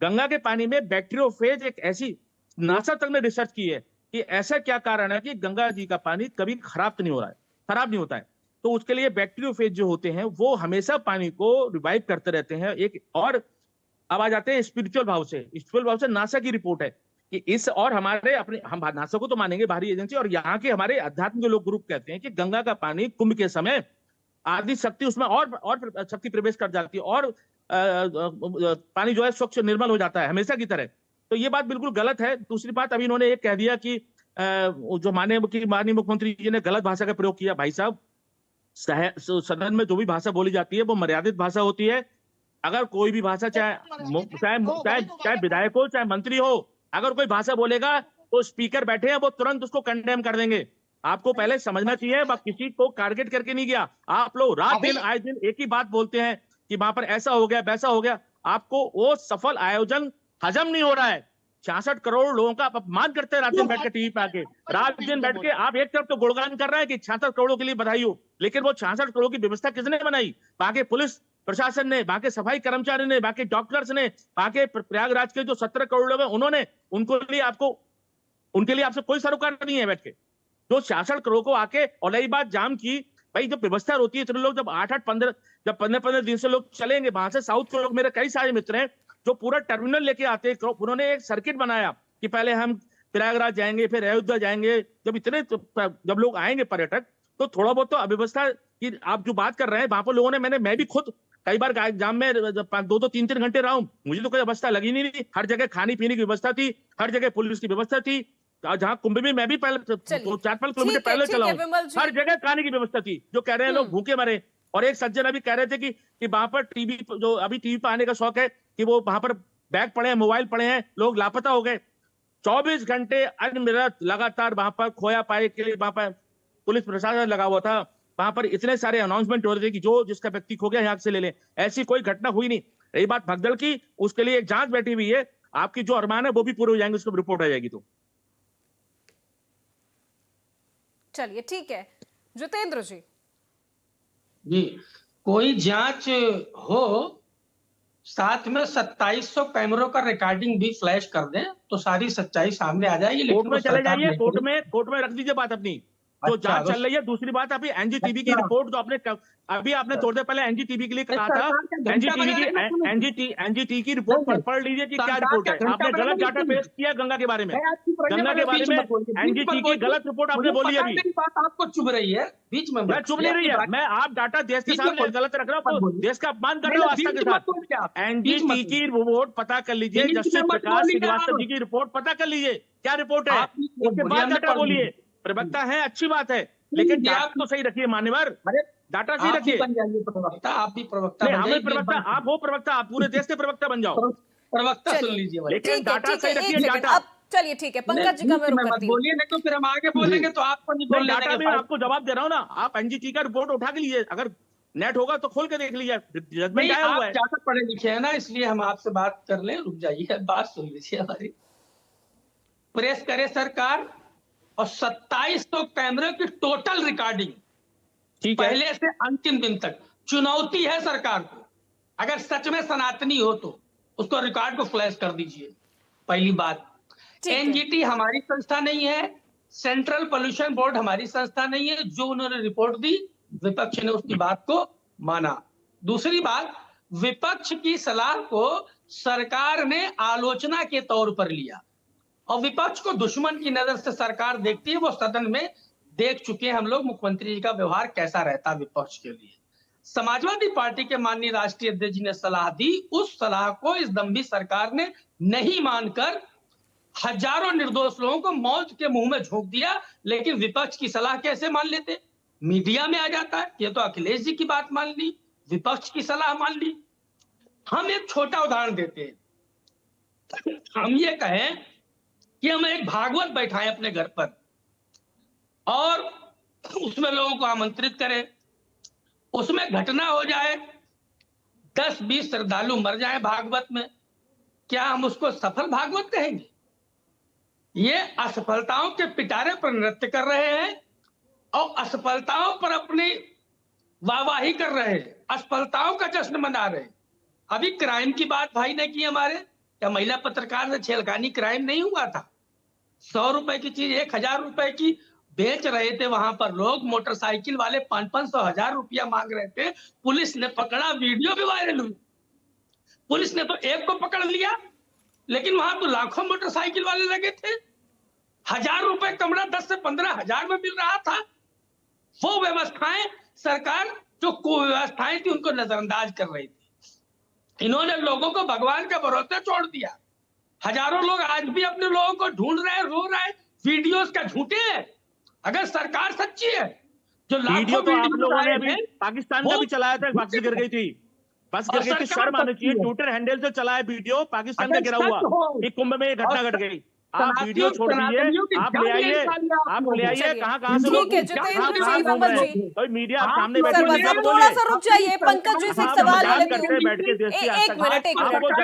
Speaker 4: गंगा के पानी में बैक्टीरियोफेज एक ऐसी, नासा तक ने रिसर्च की है कि ऐसा क्या कारण है कि गंगा जी का पानी कभी खराब तो नहीं हो रहा है, खराब नहीं होता है। तो उसके लिए बैक्टीरियोफेज जो होते हैं वो हमेशा पानी को रिवाइव करते रहते हैं। एक और अब आ जाते हैं स्पिरिचुअल भाव से। स्पिरिचुअल भाव से नासा की रिपोर्ट है कि इस, और हमारे अपने, हम नासा को तो मानेंगे बाहरी एजेंसी, और यहाँ के हमारे अध्यात्म के लोग ग्रुप कहते हैं कि गंगा का पानी कुंभ के समय आदि शक्ति उसमें और शक्ति प्रवेश कर जाती है, और पानी जो है स्वच्छ निर्मल हो जाता है हमेशा की तरह। तो ये बात बिल्कुल गलत है। दूसरी बात, अभी इन्होंने एक कह दिया कि जो माननीय मुख्यमंत्री जी ने गलत भाषा का प्रयोग किया। भाई साहब, सदन में जो भी भाषा बोली जाती है वो मर्यादित भाषा होती है। अगर कोई भी भाषा, चाहे विधायक हो चाहे मंत्री हो, अगर कोई भाषा बोलेगा तो स्पीकर बैठे हैं वो तुरंत उसको कंडेम कर देंगे। आपको पहले समझना चाहिए, किसी को टारगेट करके नहीं गया। आप लोग रात दिन आए दिन एक ही बात बोलते हैं कि वहां पर ऐसा हो गया वैसा हो गया। आपको वो सफल आयोजन हजम नहीं हो रहा है। 66 करोड़ लोगों का अपमान करते हैं रात दिन बैठ के टीवी पे आके। रात दिन बैठ के आप एक तरफ तो गुणगान कर रहे हैं कि 66 करोड़ों के लिए बधाई हो, लेकिन वो 66 करोड़ की व्यवस्था किसने बनाई? वहां के पुलिस प्रशासन ने, वहां के सफाई कर्मचारी ने, वहां के डॉक्टर्स ने, वहां के प्रयागराज के जो 17 करोड़ लोग हैं उन्होंने, उनके लिए आपसे कोई सरोकार नहीं है बैठ के। जो 66 करोड़ को आके, और नई बात जाम की, भाई जब व्यवस्था होती है इतने लोग, जब 15 दिन से लोग चलेंगे वहां से, साउथ के लोग, मेरे कई सारे मित्र हैं जो पूरा टर्मिनल लेके आते हैं। उन्होंने एक सर्किट बनाया कि पहले हम प्रयागराज जाएंगे फिर अयोध्या जाएंगे। जब लोग आएंगे पर्यटक, तो थोड़ा बहुत तो अव्यवस्था की आप जो बात कर रहे हैं वहां पर लोगों ने, मैं भी खुद कई बार जाम में 2-3 घंटे रहा हूं, मुझे तो कोई अवस्था लगी नहीं। हर जगह खाने पीने की व्यवस्था थी, हर जगह पुलिस की व्यवस्था थी। जहां कुंभ में मैं भी पहले 4-5 किलोमीटर पहले चला हूं, हर जगह खाने की व्यवस्था थी। जो कह रहे हैं लोग भूखे मरे। और एक सज्जन अभी कह रहे थे कि वहां पर टीवी, जो अभी टीवी पर आने का शौक है, कि वो वहां पर बैग पड़े हैं, मोबाइल पड़े हैं, लोग लापता हो गए। 24 घंटे अनवरत लगातार वहां पर खोया पाए के लिए वहां पर पुलिस प्रशासन लगा हुआ था। वहां पर इतने सारे अनाउंसमेंट हो रहे थे कि जो जिसका व्यक्ति खो गया यहाँ से ले लें। ऐसी कोई घटना हुई नहीं। रही बात भगदड़ की, उसके लिए एक जांच बैठी हुई है। आपकी जो अरमान है वो भी पूरे हो जाएंगे, उसको रिपोर्ट आ जाएगी। तो
Speaker 1: चलिए ठीक है जितेंद्र जी।
Speaker 5: जी, कोई जांच हो, साथ में 2700 कैमरों का रिकॉर्डिंग भी फ्लैश कर दें तो सारी सच्चाई सामने आ जाएगी।
Speaker 4: कोर्ट में चले जाइए, कोर्ट में रख दीजिए बात अपनी। जो जांच चल रही है। दूसरी बात, अभी एनजीटीवी की रिपोर्ट जो आपने थोड़ी देर पहले एनजीटीवी के लिए कहा था, एनजीटी की रिपोर्ट पढ़ लीजिए कि क्या रिपोर्ट है। आपने गलत डाटा पेश किया गंगा के बारे में। गंगा के बारे में एनजीटी की गलत रिपोर्ट आपने बोली। अभी
Speaker 5: बात आपको चुभ रही है, बीच में
Speaker 4: मैं चुभ नहीं रही है। मैं आप डाटा देश के साथ गलत रख रहा हूँ, देश का अपमान कर रहे हो आस्था के साथ। एनजीटी की रिपोर्ट पता कर लीजिए, जस्टिस प्रकाश श्रीवास्तव जी की रिपोर्ट पता कर लीजिए क्या रिपोर्ट है। उसके बाद डाटा बोलिए। प्रवक्ता है, अच्छी बात है, लेकिन डाटा तो सही रखिए मान्यवर, डाटा सही रखिए।
Speaker 5: प्रवक्ता आप भी प्रवक्ता,
Speaker 4: हमें प्रवक्ता, आप हो प्रवक्ता, आप पूरे देश के प्रवक्ता बन जाओ।
Speaker 5: प्रवक्ता सुन लीजिए,
Speaker 4: लेकिन डाटा सही रखिए। डाटा
Speaker 1: चलिए ठीक है, पंकज जी का मैं रुक करती हूं।
Speaker 5: बोलिए, नहीं तो फिर हम आगे बोलेंगे तो आपको नहीं बोलने
Speaker 4: डाटा में आपको जवाब दे रहा हूँ ना। आप एनजीटी का रिपोर्ट उठा के लीजिए, अगर नेट होगा तो खोल के देख लीजिए, जजमेंट आया हुआ है।
Speaker 5: ज्यादा पढ़े लिखे हैं ना, इसलिए हम आपसे बात कर लें। रुक जाइए, बात सुन लीजिए हमारी। प्रेस करे सरकार और 2700 कैमरे की टोटल रिकॉर्डिंग पहले से अंतिम दिन तक। चुनौती है सरकार को, अगर सच में सनातनी हो तो उसको रिकॉर्ड को फ्लैश कर दीजिए। पहली बात, एनजीटी हमारी संस्था नहीं है, सेंट्रल पोल्यूशन बोर्ड हमारी संस्था नहीं है। जो उन्होंने रिपोर्ट दी, विपक्ष ने उसकी बात को माना। दूसरी बात, विपक्ष की सलाह को सरकार ने आलोचना के तौर पर लिया और विपक्ष को दुश्मन की नजर से सरकार देखती है। वो सदन में देख चुके हैं हम लोग मुख्यमंत्री जी का व्यवहार कैसा रहता है विपक्ष के लिए। समाजवादी पार्टी के माननीय राष्ट्रीय अध्यक्ष जी ने सलाह दी, उस सलाह को इस दम्भी सरकार ने नहीं मानकर हजारों निर्दोष लोगों को मौत के मुंह में झोंक दिया। लेकिन विपक्ष की सलाह कैसे मान लेते? मीडिया में आ जाता है, ये तो अखिलेश जी की बात मान ली, विपक्ष की सलाह मान ली। हम एक छोटा उदाहरण देते हैं। हम ये कहें कि हम एक भागवत बैठाएं अपने घर पर और उसमें लोगों को आमंत्रित करें, उसमें घटना हो जाए, 10-20 श्रद्धालु मर जाए भागवत में, क्या हम उसको सफल भागवत कहेंगे? ये असफलताओं के पिटारे पर नृत्य कर रहे हैं और असफलताओं पर अपनी वाहवाही कर रहे हैं, असफलताओं का जश्न मना रहे हैं। अभी क्राइम की बात भाई ने की हमारे, क्या महिला पत्रकार से छेड़खानी क्राइम नहीं हुआ था? 100 रुपए की चीज 1000 रुपए की बेच रहे थे वहां पर लोग, मोटरसाइकिल वाले 500 1000 रुपया मांग रहे थे, पुलिस ने पकड़ा, वीडियो भी वायरल हुई। पुलिस ने तो एक को पकड़ लिया, लेकिन वहां तो लाखों मोटरसाइकिल वाले लगे थे। 1000 रुपए कमरा 10 से 15 हजार में मिल रहा था। वो व्यवस्थाएं सरकार जो कुव्यवस्थाएं थी उनको नजरअंदाज कर रही थी। इन्होंने लोगों को भगवान के भरोसे छोड़ दिया। हजारों लोग आज भी अपने लोगों को ढूंढ रहे हैं, रो रहे हैं। वीडियोस का झूठे हैं। अगर सरकार सच्ची है, जो लाखों
Speaker 4: वीडियो तो आप लोगों ने अभी
Speaker 5: हैं,
Speaker 4: पाकिस्तान का भी चलाया था, बस गिर गई थी, बस गिर गई थी। शर्म आनी चाहिए, ट्विटर हैंडल से चला है वीडियो, पाकिस्तान का गिरा हुआ कि कुंभ में ये घटना घट गई। आप वीडियो छोड़ दीजिए, आप ले आइए, कहाँ से
Speaker 1: ठीक है जितेंद्र जी, विमल जी,
Speaker 4: तो मीडिया सामने
Speaker 1: सर
Speaker 4: बैठे
Speaker 1: बस अब थोड़ा सा रुक जाइए। पंकज जी से एक सवाल ले लेती हूँ। एक मिनट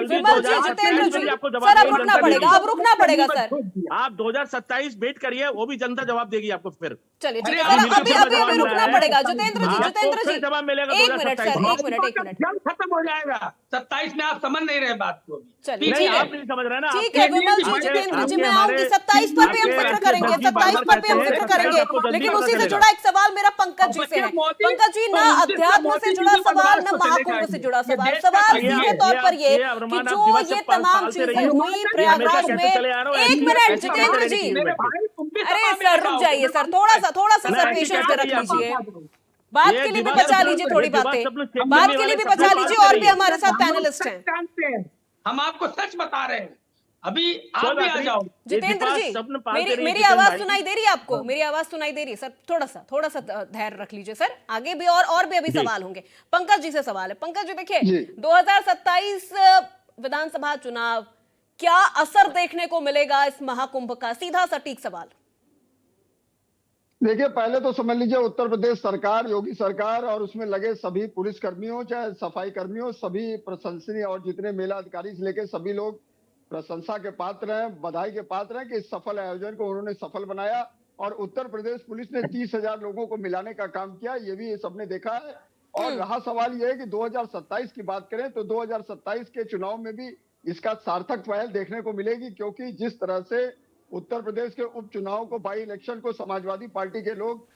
Speaker 1: विमल जी, जितेंद्र जी, सर अब रुकना पड़ेगा, अब रुकना पड़ेगा सर।
Speaker 4: आप 2027 वेट करिए, वो भी जनता जवाब देगी आपको फिर।
Speaker 1: चलिए ठीक है सर, अभी रुकना पड़ेगा। जितेंद्र जी,
Speaker 4: जवाब मिलेगा।
Speaker 1: एक मिनट सर, एक मिनट
Speaker 5: जल्द खत्म हो जाएगा 27 में। आप समझ नहीं रहे बात को।
Speaker 1: चलिए
Speaker 4: नहीं,
Speaker 1: ठीक है,
Speaker 4: आप नहीं समझ रहे ना।
Speaker 1: ठीक है विमल जी, जितेंद्र जी, मैं आऊंगी 27 पर भी हम जिक्र करेंगे, 27 पर भी हम जिक्र करेंगे, लेकिन उसी से जुड़ा एक सवाल मेरा पंकज जी से है। पंकज जी, ना अध्यात्म से जुड़ा सवाल, ना महाकुंभ से जुड़ा सवाल। सवाल सीधे तौर पर ये कि जो ये तमाम चीजें हुई प्रयागराज में, एक मिनट जितेंद्र जी, अरे सर रुक जाइए सर, थोड़ा सा सर पेशेंस रख लीजिए। बात के लिए भी बचा लीजिए, थोड़ी बातें बात के लिए भी बचा लीजिए, और भी हमारे साथ पैनलिस्ट हैं।
Speaker 5: हम आपको सच बता रहे हैं। अभी आप भी आ जाओ।
Speaker 1: जितेंद्र जी, मेरी आवाज सुनाई दे रही है आपको? मेरी आवाज सुनाई दे रही है सर? थोड़ा सा धैर्य रख लीजिए सर, आगे भी और भी अभी सवाल होंगे। पंकज जी से सवाल है। पंकज जी देखिए, 2027 विधानसभा चुनाव, क्या असर देखने को मिलेगा इस महाकुंभ का? सीधा सटीक सवाल।
Speaker 3: देखिए, पहले तो समझ लीजिए उत्तर प्रदेश सरकार, योगी सरकार और उसमें लगे सभी पुलिस कर्मियों, चाहे सफाई कर्मियों, सभी प्रशंसनीय और जितने मेला अधिकारी से लेकर सभी लोग प्रशंसा के पात्र हैं, बधाई के पात्र हैं कि इस सफल आयोजन को उन्होंने सफल बनाया। और उत्तर प्रदेश पुलिस ने 30,000 लोगों को मिलाने का काम किया, ये भी सबने देखा है। और रहा सवाल ये है कि 2027 की बात करें तो 2027 के चुनाव में भी इसका सार्थक पहल देखने को मिलेगी, क्योंकि जिस तरह से उत्तर प्रदेश के उपचुनाव को, बाई इलेक्शन को समाजवादी पार्टी के लोग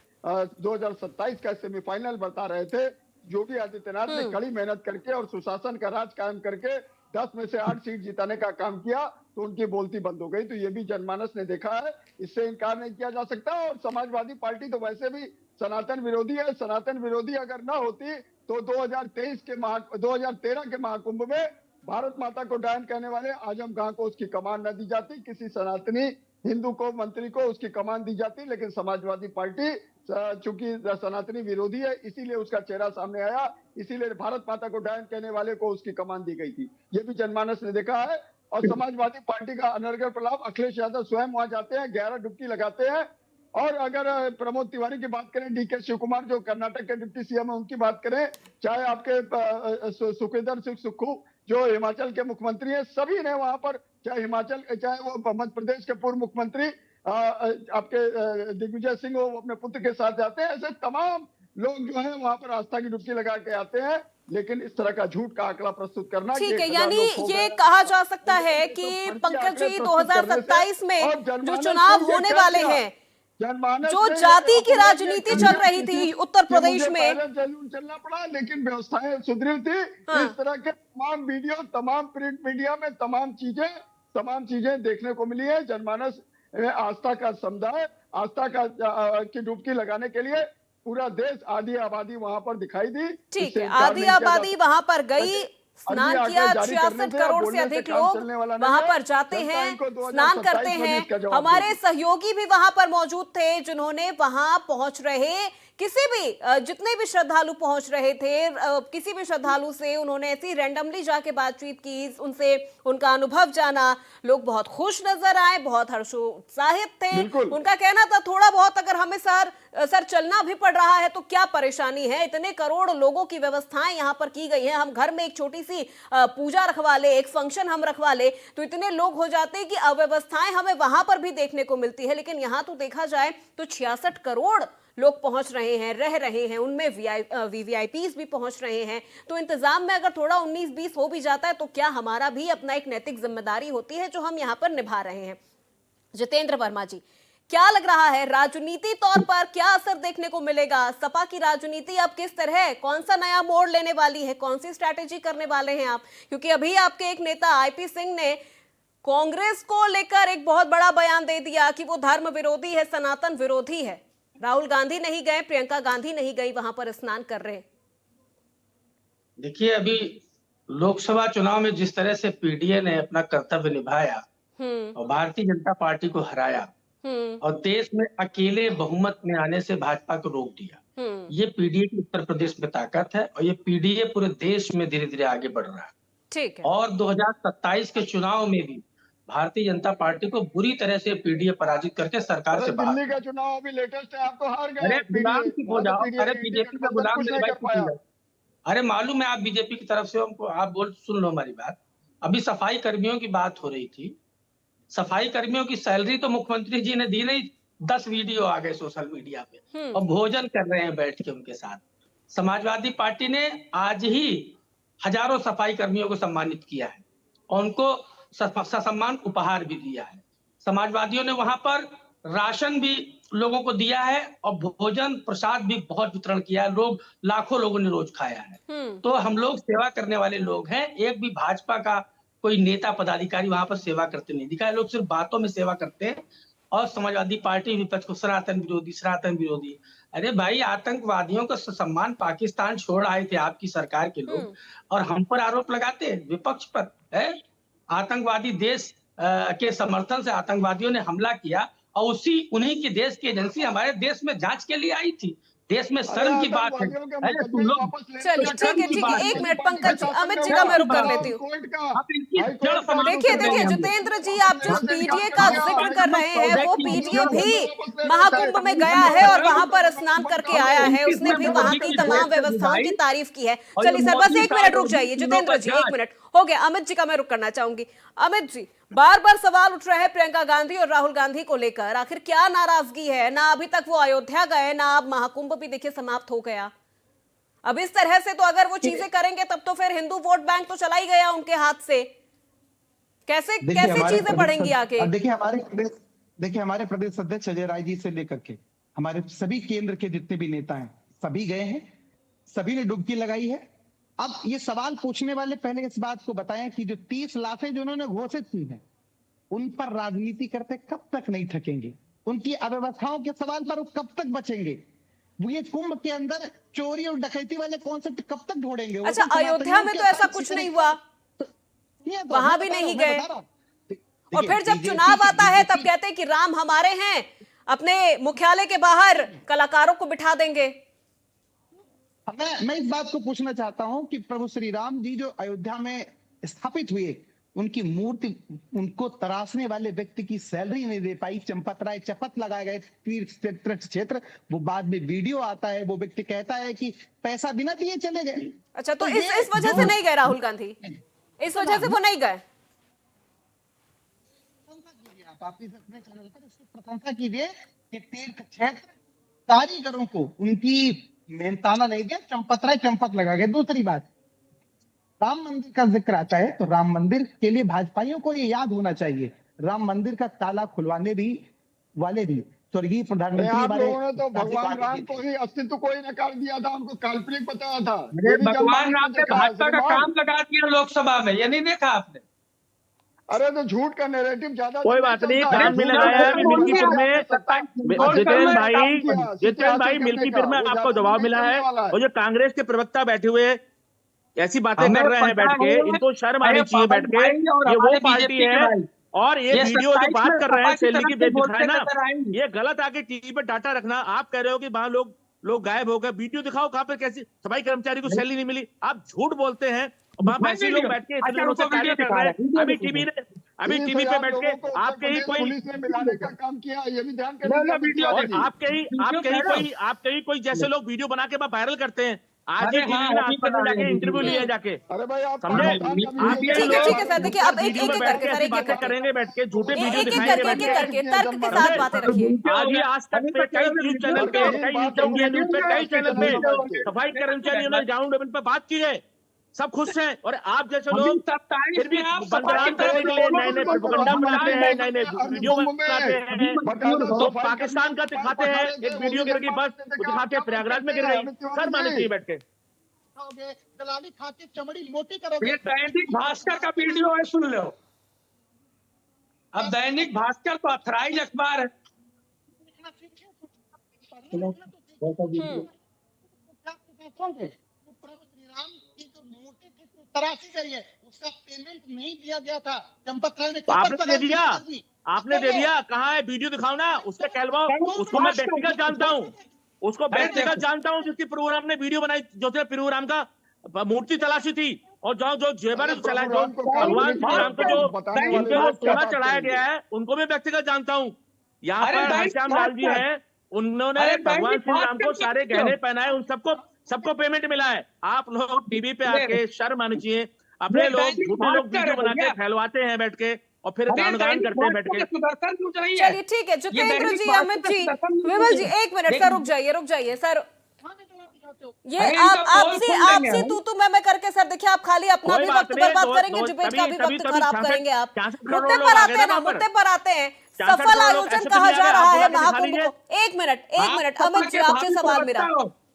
Speaker 3: 2027 का सेमीफाइनल बता रहे थे, योगी आदित्यनाथ ने कड़ी मेहनत करके और सुशासन का राज कायम करके 10 में से 8 सीट जिताने का काम किया, तो उनकी बोलती बंद हो गई। तो ये भी जनमानस ने देखा है, इससे इनकार नहीं किया जा सकता। और समाजवादी पार्टी तो वैसे भी सनातन विरोधी है। सनातन विरोधी अगर ना होती तो 2013 के महाकुंभ में भारत माता को डायन कहने वाले आजम खां को उसकी कमान न दी जाती, किसी सनातनी हिंदू को, मंत्री को उसकी कमान दी जाती। लेकिन समाजवादी पार्टी चूंकि सनातनी विरोधी है, इसीलिए उसका चेहरा सामने आया, इसीलिए भारत माता को डायन कहने वाले को उसकी कमान दी गई थी। ये भी जनमानस ने देखा है। और समाजवादी पार्टी का अनर्गल प्रलाप, अखिलेश यादव स्वयं वहां जाते हैं, 11 डुबकी लगाते हैं। और अगर प्रमोद तिवारी की बात करें, डीके शिव कुमार जो कर्नाटक के डिप्टी सीएम है, उनकी बात करें, चाहे आपके सुखविंदर सिंह सुक्खू जो हिमाचल के मुख्यमंत्री हैं, सभी ने वहां पर, चाहे वो मध्य प्रदेश के पूर्व मुख्यमंत्री आपके दिग्विजय सिंह, वो अपने पुत्र के साथ जाते हैं। ऐसे तमाम लोग जो है वहां पर आस्था की डुबकी लगा के आते हैं। लेकिन इस तरह का झूठ का आंकड़ा प्रस्तुत करना,
Speaker 1: ठीक है, यानी ये कहा जा सकता है कि पंकज जी 2027 में जो चुनाव होने वाले हैं, जो जाति की राजनीति चल रही थी उत्तर प्रदेश में,
Speaker 3: जरूर चलना पड़ा, लेकिन व्यवस्थाएं सुदृढ़ थी। इस तरह के तमाम वीडियो, तमाम प्रिंट मीडिया में तमाम चीजें देखने को मिली है। जनमानस आस्था का समुदाय, आस्था की डुबकी लगाने के लिए पूरा देश, आधी आबादी वहां पर दिखाई दी।
Speaker 1: ठीक है, आधी आबादी वहां पर गई, स्नान किया। 66 करोड़ से अधिक लोग वहां पर जाते हैं, स्नान करते हैं। हमारे सहयोगी भी वहां पर मौजूद थे, जिन्होंने वहां पहुंच रहे किसी भी, जितने भी श्रद्धालु पहुंच रहे थे, किसी भी श्रद्धालु से उन्होंने ऐसी रैंडमली जाके बातचीत की, उनसे उनका अनुभव जाना। लोग बहुत खुश नजर आए, बहुत हर्षोत्साहित थे। उनका कहना था थोड़ा बहुत अगर हमें सर चलना भी पड़ रहा है तो क्या परेशानी है, इतने करोड़ लोगों की व्यवस्थाएं यहाँ पर की गई हैं, हम घर में एक छोटी सी पूजा रखवा ले, एक फंक्शन हम रखवा ले तो इतने लोग हो जाते हैं कि अव्यवस्थाएं हमें वहां पर भी देखने को मिलती है। लेकिन यहाँ तो देखा जाए तो 66 करोड़ लोग पहुंच रहे हैं, रह रहे हैं, उनमें वीवीआईपीज भी पहुंच रहे हैं, तो इंतजाम में अगर थोड़ा 19-20 हो भी जाता है तो क्या हमारा भी अपना एक नैतिक जिम्मेदारी होती है जो हम यहाँ पर निभा रहे हैं। जितेंद्र वर्मा जी, क्या लग रहा है राजनीति तौर पर क्या असर देखने को मिलेगा? सपा की राजनीति अब किस तरह, कौन सा नया मोड़ लेने वाली है, कौन सी स्ट्रैटेजी करने वाले हैं आप? क्योंकि अभी आपके एक नेता आईपी सिंह ने कांग्रेस को लेकर एक बहुत बड़ा बयान दे दिया कि वो धर्म विरोधी है, सनातन विरोधी है। राहुल गांधी नहीं गए, प्रियंका गांधी नहीं गई वहां पर स्नान कर रहे।
Speaker 5: देखिए, अभी लोकसभा चुनाव में जिस तरह से पीडीए ने अपना कर्तव्य निभाया और भारतीय जनता पार्टी को हराया और देश में अकेले बहुमत में आने से भाजपा को रोक दिया, ये पीडीए की उत्तर प्रदेश में ताकत है और ये पीडीए पूरे देश में धीरे धीरे आगे बढ़ रहा है।
Speaker 1: ठीक है।
Speaker 5: और 2027 के चुनाव में भी भारतीय जनता पार्टी को बुरी तरह से पीडीए पराजित करके सरकार से बाहर।
Speaker 3: दिल्ली का चुनाव अभी लेटेस्ट है, आप तो हार गए।
Speaker 5: अरे गुलाम की हो जाओ, अरे बीजेपी का गुलाम मेरे भाई कुछ नहीं। अरे मालूम है आप बीजेपी की तरफ से, हमको आप बोल सुन लो हमारी बात। अभी सफाई कर्मियों की बात हो रही थी, सफाई कर्मियों की सैलरी तो मुख्यमंत्री जी ने दी नहीं, 10 वीडियो आ गए सोशल मीडिया पे और भोजन कर रहे हैं बैठ के उनके साथ। समाजवादी पार्टी ने आज ही हजारों सफाई कर्मियों को सम्मानित किया है और उनको ससम्मान उपहार भी दिया है। समाजवादियों ने वहां पर राशन भी लोगों को दिया है और भोजन प्रसाद भी बहुत वितरण किया है। लोग, लाखों लोगों ने रोज खाया है। तो हम लोग सेवा करने वाले लोग हैं। एक भी भाजपा का कोई नेता पदाधिकारी वहां पर सेवा करते नहीं दिखा है। लोग सिर्फ बातों में सेवा करते हैं और समाजवादी पार्टी विपक्ष को सनातन विरोधी। अरे भाई, आतंकवादियों का सम्मान पाकिस्तान छोड़ आए थे आपकी सरकार के लोग और हम पर आरोप लगाते हैं विपक्ष पर है। आतंकवादी देश के समर्थन से आतंकवादियों ने हमला किया और उन्हीं की देश की एजेंसी हमारे देश में जांच के लिए आई थी। देश में शर्म की बात है। तुम लोग
Speaker 1: चलिए ठीक है, 1 मिनट पंकज, अमित जी का मैं रुक कर लेती हूँ। देखिए जितेंद्र जी, आप जिस पीडीए का जिक्र कर रहे हैं वो पीडीए भी महाकुंभ में गया है और वहां पर स्नान करके आया है। उसने भी वहां की तमाम व्यवस्थाओं की तारीफ की है। चलिए सर, बस 1 मिनट रुक जाइए जितेंद्र जी, 1 मिनट हो गया। अमित जी का मैं रुक करना चाहूंगी। अमित जी, बार बार सवाल उठ रहे हैं प्रियंका गांधी और राहुल गांधी को लेकर, आखिर क्या नाराजगी है? ना अभी तक वो अयोध्या गए, ना अब महाकुंभ भी देखिए समाप्त हो गया। अब इस तरह से तो अगर वो चीजें करेंगे तब तो फिर हिंदू वोट बैंक तो चला ही गया उनके हाथ से। कैसे चीजें बढ़ेंगी आगे?
Speaker 6: देखिए हमारे प्रदेश अध्यक्ष अजय राय जी से लेकर के हमारे सभी केंद्र के जितने भी नेता हैं, सभी गए हैं, सभी ने डुबकी लगाई है। अब ये सवाल पूछने वाले पहले इस बात को बताएं कि जो 30 लाशें जो उन्होंने घोषित की हैं, उन पर राजनीति करते कब तक नहीं थकेंगे? उनकी अव्यवस्थाओं के सवाल पर वो कब तक बचेंगे? वो ये कुंभ के अंदर चोरी और डकैती वाले कॉन्सेप्ट कब तक ढूंढेंगे?
Speaker 1: अच्छा, अयोध्या में तो ऐसा कुछ नहीं हुआ, वहां भी नहीं गए। और फिर जब चुनाव आता है तब कहते हैं कि राम हमारे हैं, अपने मुख्यालय के बाहर कलाकारों को बिठा देंगे।
Speaker 6: मैं इस बात को पूछना चाहता हूं कि प्रभु श्री राम जी जो अयोध्या में स्थापित हुए, उनकी मूर्ति, उनको तराशने वाले व्यक्ति की सैलरी नहीं दे पाई, चंपत राय चपत लगाए गए तीर्थ क्षेत्र, वो बाद में वीडियो आता है, वो व्यक्ति कहता है कि पैसा बिना दिए चले गए।
Speaker 1: अच्छा, तो इस वजह से नहीं गए राहुल गांधी, इस वजह से वो नहीं गए?
Speaker 6: आप इस अपने चैनल पर इसकी प्रशंसा कीजिए कि तीर्थ क्षेत्र कारीगरों को उनकी मेहनताना नहीं दिया, चंपत राय चंपत लगा गए। दूसरी बात, राम मंदिर का जिक्र आता है तो राम मंदिर के लिए भाजपाइयों को ये याद होना चाहिए, राम मंदिर का ताला खुलवाने भी वाले भी स्वर्गीय प्रधानमंत्री
Speaker 3: हमारे तो भगवान राम को ही अस्तित्व को ही नकार दिया था, उनको काल्पनिक बताया था।
Speaker 5: भगवान राम ने भाजपा का काम लगा दिया लोकसभा में, ये नहीं देखा आपने?
Speaker 3: अरे तो झूठ का नैरेटिव ज्यादा,
Speaker 4: कोई बात नहीं, काम भी लगाया है मिल्कीपुर में। जितेंद्र भाई मिल्कीपुर में आपको जवाब मिला है। और जो कांग्रेस के प्रवक्ता बैठे हुए ऐसी बातें कर रहे हैं बैठ के, इनको शर्म आनी चाहिए बैठ के। ये वो पार्टी है और ये वीडियो जो बात कर रहे हैं सैलरी की दिखाए ना, ये गलत आके टीवी पे डाटा रखना। आप कह रहे हो कि वहां लोग गायब हो गए, वीडियो दिखाओ कहां पे कैसी सफाई कर्मचारी को सैलरी नहीं मिली। आप झूठ बोलते हैं, वहां ऐसे लोग बैठ के इतने लोगों से कार्य कर रहे हैं। अभी टीवी पे बैठ के आपके ही कोई
Speaker 3: पुलिस ने मिलाने का काम किया, ये भी ध्यान करना।
Speaker 4: आपके ही कोई जैसे लोग वीडियो बना के वायरल करते हैं, आज ही
Speaker 5: अरे
Speaker 4: टीवी
Speaker 5: हाँ,
Speaker 4: में
Speaker 5: अभी
Speaker 4: आज तक
Speaker 5: बता
Speaker 4: जाके
Speaker 5: रहे
Speaker 4: इंटरव्यू
Speaker 5: हैं।
Speaker 4: लिया जाके,
Speaker 3: अरे भाई आप
Speaker 4: समझे? आप ये
Speaker 1: ठीक है सर, देखिए अब
Speaker 4: वीडियो में
Speaker 1: एक-एक
Speaker 4: बैठ
Speaker 1: करके
Speaker 4: के
Speaker 1: सर,
Speaker 4: ऐसी
Speaker 1: एक-एक
Speaker 4: बातें
Speaker 1: करके।
Speaker 4: करेंगे, बैठ के झूठे वीडियो
Speaker 1: एक-एक
Speaker 4: दिखाएंगे
Speaker 1: करके,
Speaker 4: बैठ
Speaker 1: एक-एक
Speaker 4: के,
Speaker 1: करके तर्क के साथ बातें रखिए।
Speaker 4: आज ही आज तक पे कई न्यूज चैनल पे, कई इंडिया न्यूज पे, कई चैनल पे सफाई कर्मचारियों ने ग्राउंड लेवल पे बात की है, सब खुश हैं, और आप जैसे लोग फिर भी बदनाम करने के लिए नए नए प्रोपेगेंडा बनाते हैं, नए नए वीडियो बनाते हैं। तो पाकिस्तान का दिखाते हैं एक वीडियो गिर गई, बस वो दिखाते हैं प्रयागराज में गिर गई, सर माने चाहिए बैठ के।
Speaker 7: दलाली खा के चमड़ी मोटी करोगे।
Speaker 5: ये दैनिक भास्कर का वीडियो है, सुन लो। अब दैनिक भास्कर तो अथराइज अखबार है।
Speaker 7: तराशी गई है, उसका पेमेंट नहीं दिया गया था। चंपक राय ने
Speaker 4: तो आपने दे दिया, आपने दे दिया, कहाँ है वीडियो दिखाओ ना, उससे कहलवाओ, उसको मैं व्यक्तिगत जानता हूँ, उसको व्यक्तिगत जानता हूँ, जिसकी प्रोग्राम ने वीडियो बनाई, जो प्रोग्राम का मूर्ति तलाशी थी, और जो जेवर चला, जो भगवान श्री राम को जो जिनपे वो सोना चढ़ाया गया है, उनको भी व्यक्तिगत जानता हूँ। यहाँ पर हरश्याम लाल जी हैं, उन्होंने भगवान श्री राम को सारे गहने पहनाए, उन सबको पेमेंट मिला है। आप लोग टीवी पे आके शर्म आनी चाहिए, अपने लोग झूठे लोग वीडियो बना के फैलवाते हैं बैठ के, और फिर गान करते हैं बैठ के।
Speaker 1: चलिए ठीक है, जितेंद्र जी, अमित जी, विमल जी, एक मिनट सर, रुक जाइए सर। ये आपसे तू मैं करके सर, देखिए आप खाली अपना भी वक्त बर्बाद करेंगे, डिबेट का भी वक्त खराब करेंगे आप। मुद्दे पर आते हैं ना, मुद्दे पर आते हैं। सफल आयोजन कहा जा रहा है महाकुंभ को। एक मिनट अमित जी, आपसे सवाल मेरा,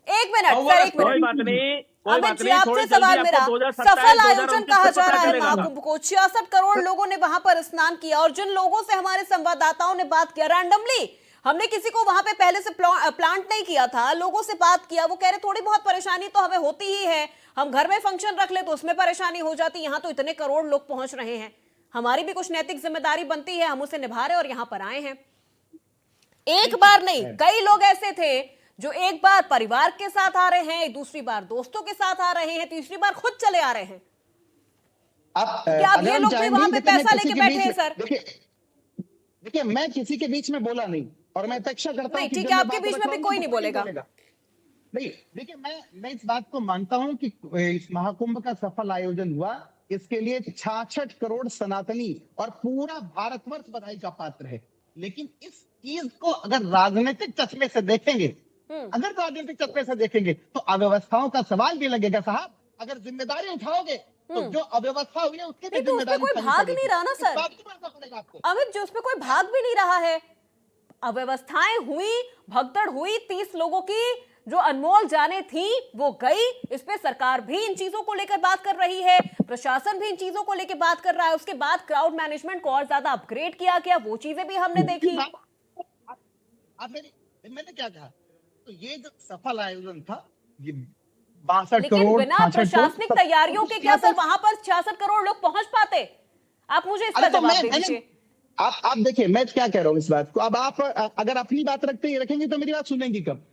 Speaker 1: एक मिनट सर, एक
Speaker 4: कोई
Speaker 1: मिनट
Speaker 4: बात नहीं,
Speaker 1: अमित जी, आपसे सवाल मेरा, सफल आयोजन कहा जा रहा है महाकुंभ को, 66 करोड़ लोगों ने वहां पर स्नान किया, और जिन लोगों से हमारे संवाददाताओं ने बात किया, रैंडमली, हमने किसी को वहां पे पहले से प्लांट नहीं किया था, लोगों से बात किया, वो कह रहे थोड़ी बहुत परेशानी तो हमें होती ही है, हम घर में फंक्शन रख ले तो उसमें परेशानी हो जाती, यहाँ तो इतने करोड़ लोग पहुंच रहे हैं, हमारी भी कुछ नैतिक जिम्मेदारी बनती है, हम उसे निभा रहे और यहाँ पर आए हैं। एक बार नहीं, कई लोग ऐसे थे जो एक बार परिवार के साथ आ रहे हैं, दूसरी बार दोस्तों के साथ आ रहे हैं, तीसरी बार खुद चले आ रहे हैं। क्या अब ये लोग भी वहां पे पैसा लेके बैठे हैं सर?
Speaker 6: देखिए, मैं किसी के बीच में बोला नहीं, और मैं अपेक्षा करता हूं
Speaker 1: नहीं, ठीक है, आपके बीच में भी कोई नहीं बोलेगा।
Speaker 6: नहीं, देखिए, मैं इस बात को मानता हूं कि इस महाकुंभ का सफल आयोजन हुआ, इसके लिए 66 करोड़ सनातनी और पूरा भारतवर्ष बधाई का पात्र है। लेकिन इस चीज को अगर राजनीतिक चश्मे से देखेंगे, तो अव्यवस्थाओं का सवाल भी लगेगा साहब। अगर जिम्मेदारी उठाओगे तो जो अव्यवस्था हुई है उसकी भी
Speaker 1: तो उसमें कोई भाग नहीं रहा ना सर, अमित जी, उसमें कोई भाग भी नहीं रहा है। अव्यवस्थाएं हुई, भगदड़ हुई, 30 लोगों की जो अनमोल जाने थी वो गई, इस पे सरकार भी इन चीजों को लेकर बात कर रही है, प्रशासन भी इन चीजों को लेकर बात कर रहा है। उसके बाद क्राउड मैनेजमेंट को और ज्यादा अपग्रेड किया गया, वो चीजें भी हमने देखी।
Speaker 6: मैंने क्या कहा, तो ये जो सफल आयोजन था, ये 62
Speaker 1: लेकिन
Speaker 6: करोड़
Speaker 1: बिना प्रशासनिक तैयारियों के क्या सर वहां पर 66 करोड़ लोग पहुंच पाते? आप मुझे इसका जवाब दे दीजिए।
Speaker 6: आप देखिए, मैं क्या कह रहा हूँ इस बात को, अब आप अगर अपनी बात रखेंगे तो मेरी बात सुनेंगी कब?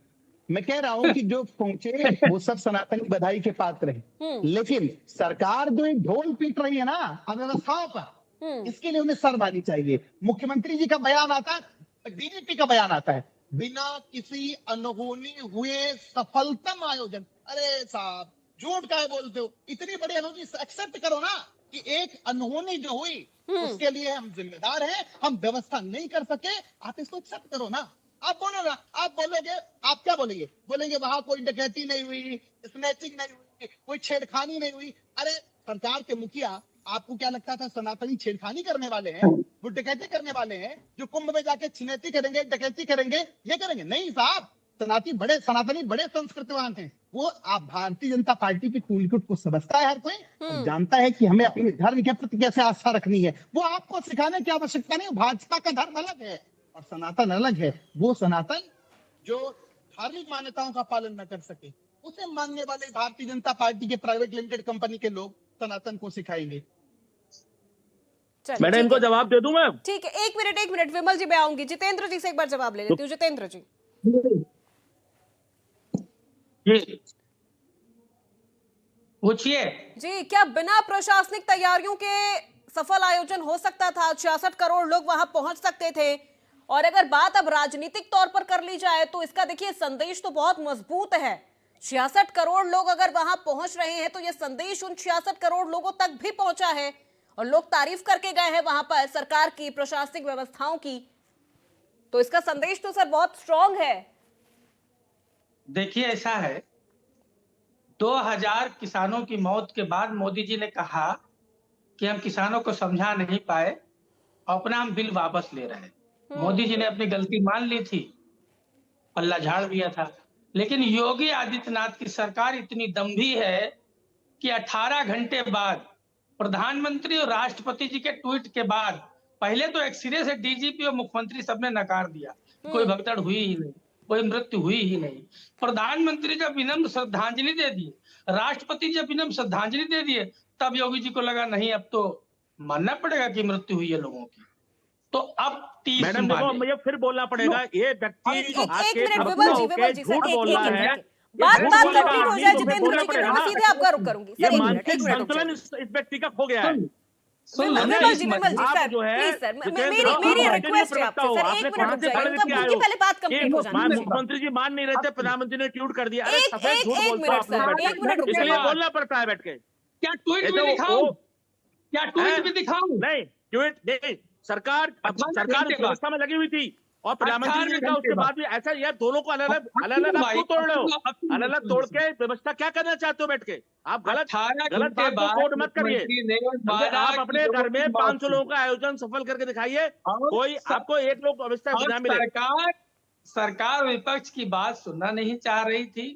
Speaker 6: मैं कह रहा हूँ कि जो पहुंचे वो सब सनातनी बधाई के पात्र हैं, लेकिन सरकार जो एक ढोल पीट रही है ना अव्यवस्थाओं पर, इसके लिए उन्हें शर्मानी चाहिए। मुख्यमंत्री जी का बयान आता है, डीजीपी का बयान आता है, बिना किसी अनहोनी हुए सफलतम आयोजन। अरे साहब, झूठ काहे बोलते हो? इतनी बड़ी अनहोनी एक्सेप्ट करो ना कि एक अनहोनी जो हुई उसके लिए हम जिम्मेदार हैं, हम व्यवस्था नहीं कर सके, आप इसको एक्सेप्ट करो ना। आप बोलो ना, आप बोलोगे, आप क्या बोलेंगे वहां कोई डकैती नहीं हुई, स्नैचिंग नहीं हुई, कोई छेड़खानी नहीं हुई। अरे सरकार के मुखिया, आपको क्या लगता था सनातनी छेड़खानी करने वाले हैं, वो डकैती करने वाले हैं, जो कुंभ में जाके छिनैती करेंगे, डकैती करेंगे, ये करेंगे? नहीं साहब, सनातनी बड़े संस्कृतिवान हैं। वो आप भारतीय जनता पार्टी की टूलकिट को समझता है हर कोई, और जानता है कि हमें अपने धर्म के प्रति कैसे आस्था रखनी है। वो आपको सिखाने की आवश्यकता नहीं। भाजपा का धर्म अलग है और सनातन अलग है। वो सनातन जो धार्मिक मान्यताओं का पालन न कर सके, उसे मानने वाले भारतीय जनता पार्टी के प्राइवेट लिमिटेड कंपनी के लोग सनातन को सिखाएंगे।
Speaker 4: मैंने इनको जवाब दे दूं मैं?
Speaker 1: ठीक है, एक मिनट विमल जी, मैं आऊंगी। जितेंद्र जी से एक बार जवाब ले लेती हूँ। जितेंद्र जी,
Speaker 5: पूछिए
Speaker 1: जी, क्या बिना प्रशासनिक तैयारियों के सफल आयोजन हो सकता था? 66 करोड़ लोग वहां पहुंच सकते थे। और अगर बात अब राजनीतिक तौर पर कर ली जाए तो इसका देखिए संदेश तो बहुत मजबूत है। 66 करोड़ लोग अगर वहां पहुंच रहे हैं तो यह संदेश उन 66 करोड़ लोगों तक भी पहुंचा है और लोग तारीफ करके गए हैं वहां पर सरकार की, प्रशासनिक व्यवस्थाओं की। तो इसका संदेश तो सर बहुत स्ट्रांग है।
Speaker 5: देखिए, ऐसा है, 2000 किसानों की मौत के बाद मोदी जी ने कहा कि हम किसानों को समझा नहीं पाए, अपना हम बिल वापस ले रहे हैं। मोदी जी ने अपनी गलती मान ली थी, पल्ला झाड़ दिया था। लेकिन योगी आदित्यनाथ की सरकार इतनी दंभी है कि 18 घंटे बाद प्रधानमंत्री और राष्ट्रपति जी के ट्वीट के बाद पहले तो एक सिरे से डीजीपी और मुख्यमंत्री सबने नकार दिया, कोई भगदड़ हुई ही नहीं, कोई मृत्यु हुई ही नहीं। प्रधानमंत्री जब विनम्र श्रद्धांजलि दे दिए, राष्ट्रपति जब विनम्र श्रद्धांजलि दे दिए, तब योगी जी को लगा नहीं, अब तो मानना पड़ेगा कि मृत्यु हुई है लोगों की। तो अब 30
Speaker 4: मैडम देखो, मुझे फिर बोलना पड़ेगा, ये व्यक्ति
Speaker 1: एक
Speaker 4: आपके
Speaker 1: मिनट
Speaker 4: प्रवक्ता
Speaker 1: विमल जी,
Speaker 4: होके
Speaker 1: विमल जी सर,
Speaker 4: झूठ
Speaker 1: एक
Speaker 4: बोल रहा
Speaker 1: एक
Speaker 4: है।
Speaker 1: मिनट बात
Speaker 4: झूठ
Speaker 1: बात
Speaker 4: बोलेगा,
Speaker 1: कंप्लीट हो
Speaker 4: आदमी
Speaker 1: जाए
Speaker 4: को
Speaker 1: जितेंद्र
Speaker 4: बोलना
Speaker 1: जी के,
Speaker 4: पड़ेगा
Speaker 1: मैं
Speaker 4: ना।
Speaker 1: सीधे आपका रुख करूंगी
Speaker 4: ये
Speaker 1: सर। एक
Speaker 4: मानसिक
Speaker 1: मिनट
Speaker 4: संतुलन इस व्यक्ति का खो गया है।
Speaker 1: विमल जी
Speaker 4: आप
Speaker 1: सर,
Speaker 4: जो है
Speaker 1: प्लीज सर,
Speaker 4: जितेंद्र,
Speaker 1: मेरी
Speaker 4: आप
Speaker 1: रिक्वेस्ट है
Speaker 4: प्रवक्ता
Speaker 1: आपसे
Speaker 4: हो,
Speaker 1: सर,
Speaker 4: आपने
Speaker 1: एक
Speaker 4: कहाँ
Speaker 1: मिनट
Speaker 4: से
Speaker 1: रुक जाइए,
Speaker 4: पढ़ लिख के आए
Speaker 1: उनकी
Speaker 4: हो?
Speaker 1: पहले बात कंप्लीट हो जाने दीजिए।
Speaker 4: मुख्यमंत्री जी मान नहीं रहे थे, प्रधानमंत्री ने ट्वीट कर दिया, अरे
Speaker 1: एक
Speaker 4: सफेद
Speaker 1: एक
Speaker 4: झूठ
Speaker 1: एक
Speaker 4: बोलते हो
Speaker 1: मिनट
Speaker 4: आप लोग
Speaker 1: सर,
Speaker 4: बैठ
Speaker 1: एक मिनट रुक
Speaker 4: के, इसलिए
Speaker 1: जाइए।
Speaker 4: बोलना पड़ता है बैठ के।
Speaker 5: क्या ट्वीट
Speaker 4: ये
Speaker 5: भी
Speaker 4: तो
Speaker 5: दिखाऊं?
Speaker 4: वो
Speaker 5: क्या ट्वीट भी दिखाऊं?
Speaker 4: नहीं, ट्वीट नहीं, सरकार
Speaker 5: 18
Speaker 4: सरकार
Speaker 5: घंटे
Speaker 4: उस व्यवस्था में लगी हुई थी और प्रधानमंत्री जी ने
Speaker 5: 18
Speaker 4: कहा,
Speaker 5: घंटे
Speaker 4: उसके बाद भी ऐसा यार दोनों को अलग अलग आप क्यों तोड़ रहे हो? अलग अलग तोड़ के व्यवस्था क्या करना चाहते हो बैठ के? आप गलत
Speaker 5: 18
Speaker 4: गलत
Speaker 5: घंटे
Speaker 4: बात को
Speaker 5: बाद
Speaker 4: कोड मत करिए।
Speaker 5: मुख्यमंत्री ने
Speaker 4: समझे?
Speaker 5: वादा
Speaker 4: आप
Speaker 5: कि
Speaker 4: अपने
Speaker 5: लोगों
Speaker 4: घर में
Speaker 5: की मौत
Speaker 4: 500
Speaker 5: हुई।
Speaker 4: लोगों का आयोजन सफल करके दिखाइए,
Speaker 5: और
Speaker 4: कोई आपको एक लोग व्यवस्था
Speaker 5: और
Speaker 4: ना मिले।
Speaker 5: सरकार विपक्ष की बात सुनना नहीं चाह रही थी।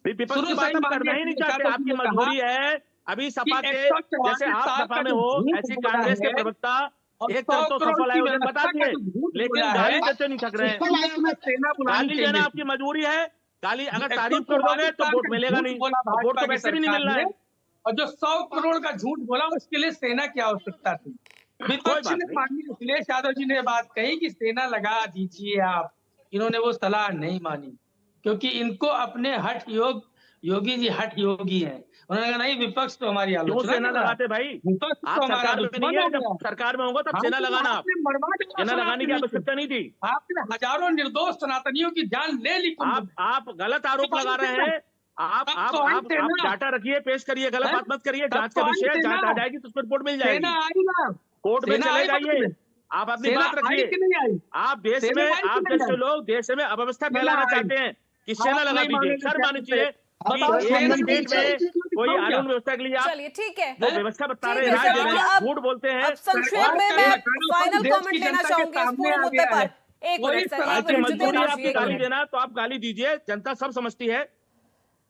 Speaker 4: विपक्ष
Speaker 5: शुरू
Speaker 4: की
Speaker 5: से
Speaker 4: बात
Speaker 5: ही
Speaker 4: आप
Speaker 5: माननीय
Speaker 4: करना ही नहीं
Speaker 5: अखिलेश
Speaker 4: चाहते,
Speaker 5: यादव
Speaker 4: आपकी
Speaker 5: जी ने कहा
Speaker 4: मजबूरी है। अभी सपा
Speaker 5: कि
Speaker 4: के
Speaker 5: 144
Speaker 4: जैसे आप
Speaker 5: साल
Speaker 4: सपा
Speaker 5: का
Speaker 4: में
Speaker 5: जो
Speaker 4: हो,
Speaker 5: झूठ
Speaker 4: ऐसी
Speaker 5: बोला
Speaker 4: कांग्रेस के
Speaker 5: है
Speaker 4: प्रवक्ता
Speaker 5: और
Speaker 4: एक
Speaker 5: 100
Speaker 4: तरफ तो
Speaker 5: करोड़
Speaker 4: सफल
Speaker 5: की
Speaker 4: आयोजन बता
Speaker 5: व्यवस्था का
Speaker 4: दिए,
Speaker 5: जो झूठ
Speaker 4: लेकिन
Speaker 5: बोला
Speaker 4: गाली
Speaker 5: है,
Speaker 4: देते नहीं थक रहे हैं।
Speaker 5: उसके लिए तुम्हें सेना बुलानी
Speaker 4: गाली देना
Speaker 5: चाहिए
Speaker 4: आपकी मजबूरी है। गाली अगर तारीफ
Speaker 5: 144
Speaker 4: कर दोगे तो
Speaker 5: साल
Speaker 4: वोट
Speaker 5: का
Speaker 4: मिलेगा
Speaker 5: झूठ
Speaker 4: नहीं,
Speaker 5: बोला
Speaker 4: और वोट
Speaker 5: भाजपा
Speaker 4: तो
Speaker 5: की
Speaker 4: वैसे भी नहीं
Speaker 5: सरकार
Speaker 4: मिल रहा
Speaker 5: ने,
Speaker 4: है।
Speaker 5: और जो 100 करोड़ का झूठ बोला उसके लिए सेना की आवश्यकता थी। विपक्ष
Speaker 4: बात
Speaker 5: ने,
Speaker 4: नहीं।
Speaker 5: माननीय अखिलेश यादव जी ने बात कही कि सेना लगा दीजिए आप, इन्होंने वो सलाह नहीं मानी क्योंकि इनको अपने हठ योग, योगी जी हठ योगी हैं। उन्होंने कहा नहीं, विपक्ष तो हमारी
Speaker 4: क्यों
Speaker 5: आलोचना
Speaker 4: सेना
Speaker 5: कर रहा है,
Speaker 4: लगाते भाई?
Speaker 5: विपक्ष तो
Speaker 4: आप
Speaker 5: हमारा
Speaker 4: सरकार में नहीं
Speaker 5: दुश्मन
Speaker 4: है,
Speaker 5: हो
Speaker 4: जब
Speaker 5: गया।
Speaker 4: सरकार में होगा तब सेना लगाना। आप
Speaker 5: आपने मरवा दिया
Speaker 4: सेना लगाने की
Speaker 5: सनातनियों को।
Speaker 4: आवश्यकता नहीं थी।
Speaker 5: आपने हजारों निर्दोष सनातनियों की जान ले ली कुंभ में।
Speaker 4: आप गलत आरोप
Speaker 5: तो
Speaker 4: लगा रहे हैं। आप
Speaker 5: अब
Speaker 4: आप
Speaker 5: तो आई
Speaker 4: आप
Speaker 5: सेना।
Speaker 4: आप डाटा रखिए, पेश करिए, गलत
Speaker 5: हैं?
Speaker 4: बात मत करिए।
Speaker 5: तब
Speaker 4: जांच
Speaker 5: तो
Speaker 4: का
Speaker 5: आई
Speaker 4: विषय है,
Speaker 5: सेना।
Speaker 4: जांच आ जाएगी तो उसको रिपोर्ट मिल
Speaker 5: सेना
Speaker 4: जाएगी,
Speaker 5: आई ना,
Speaker 4: कोर्ट में
Speaker 5: सेना
Speaker 4: चले
Speaker 5: आई बाद
Speaker 4: जाइए।
Speaker 5: में।
Speaker 4: आप अपनी
Speaker 5: सेना
Speaker 4: बात
Speaker 5: आई
Speaker 4: रखिए।
Speaker 5: कि नहीं आई?
Speaker 4: आप देश
Speaker 5: सेना
Speaker 4: में,
Speaker 5: आई कि
Speaker 4: आप
Speaker 5: नहीं
Speaker 4: जैसे
Speaker 5: आई?
Speaker 4: लोग देश में अव्यवस्था
Speaker 5: सेना
Speaker 4: फैलाना
Speaker 5: आई।
Speaker 4: चाहते हैं कि सेना
Speaker 5: आप
Speaker 4: लगा
Speaker 5: नहीं
Speaker 4: दीजिए।
Speaker 5: मानेंगे
Speaker 4: शर्म
Speaker 5: क्या
Speaker 4: आनी
Speaker 5: करते?
Speaker 4: चाहिए
Speaker 5: अब
Speaker 4: कि
Speaker 5: आप
Speaker 4: एक
Speaker 5: सेना
Speaker 4: स्टेट
Speaker 5: की
Speaker 4: में
Speaker 5: चीज़
Speaker 4: कोई
Speaker 5: दिखाओ क्या?
Speaker 4: कानून व्यवस्था के लिए आप
Speaker 1: चलिए ठीक है,
Speaker 4: जो व्यवस्था बता रहे
Speaker 1: ठीक
Speaker 4: हैं,
Speaker 1: है
Speaker 4: राय
Speaker 1: सर,
Speaker 4: दे रहे
Speaker 1: देखिए
Speaker 4: हैं,
Speaker 1: अब
Speaker 4: झूठ बोलते हैं।
Speaker 1: अब संक्षेप
Speaker 5: सरकार
Speaker 1: में
Speaker 5: का
Speaker 1: मैं
Speaker 5: नकारापन
Speaker 1: फाइनल
Speaker 5: देश
Speaker 1: कमेंट
Speaker 5: की
Speaker 1: लेना
Speaker 5: जनता के
Speaker 1: चाहूंगी इस
Speaker 5: सामने
Speaker 1: पूरे
Speaker 5: आ
Speaker 1: मुद्दे
Speaker 5: गया
Speaker 1: पर।
Speaker 5: है।
Speaker 1: एक
Speaker 5: कोई
Speaker 1: मिनट सर, एक
Speaker 4: आपकी
Speaker 1: मिनट
Speaker 4: मजबूरी
Speaker 1: जितेंद्र
Speaker 4: आपकी
Speaker 1: जी, एक
Speaker 4: गाली
Speaker 1: मिनट।
Speaker 4: देना, तो आप गाली दीजिए, जनता सब समझती है।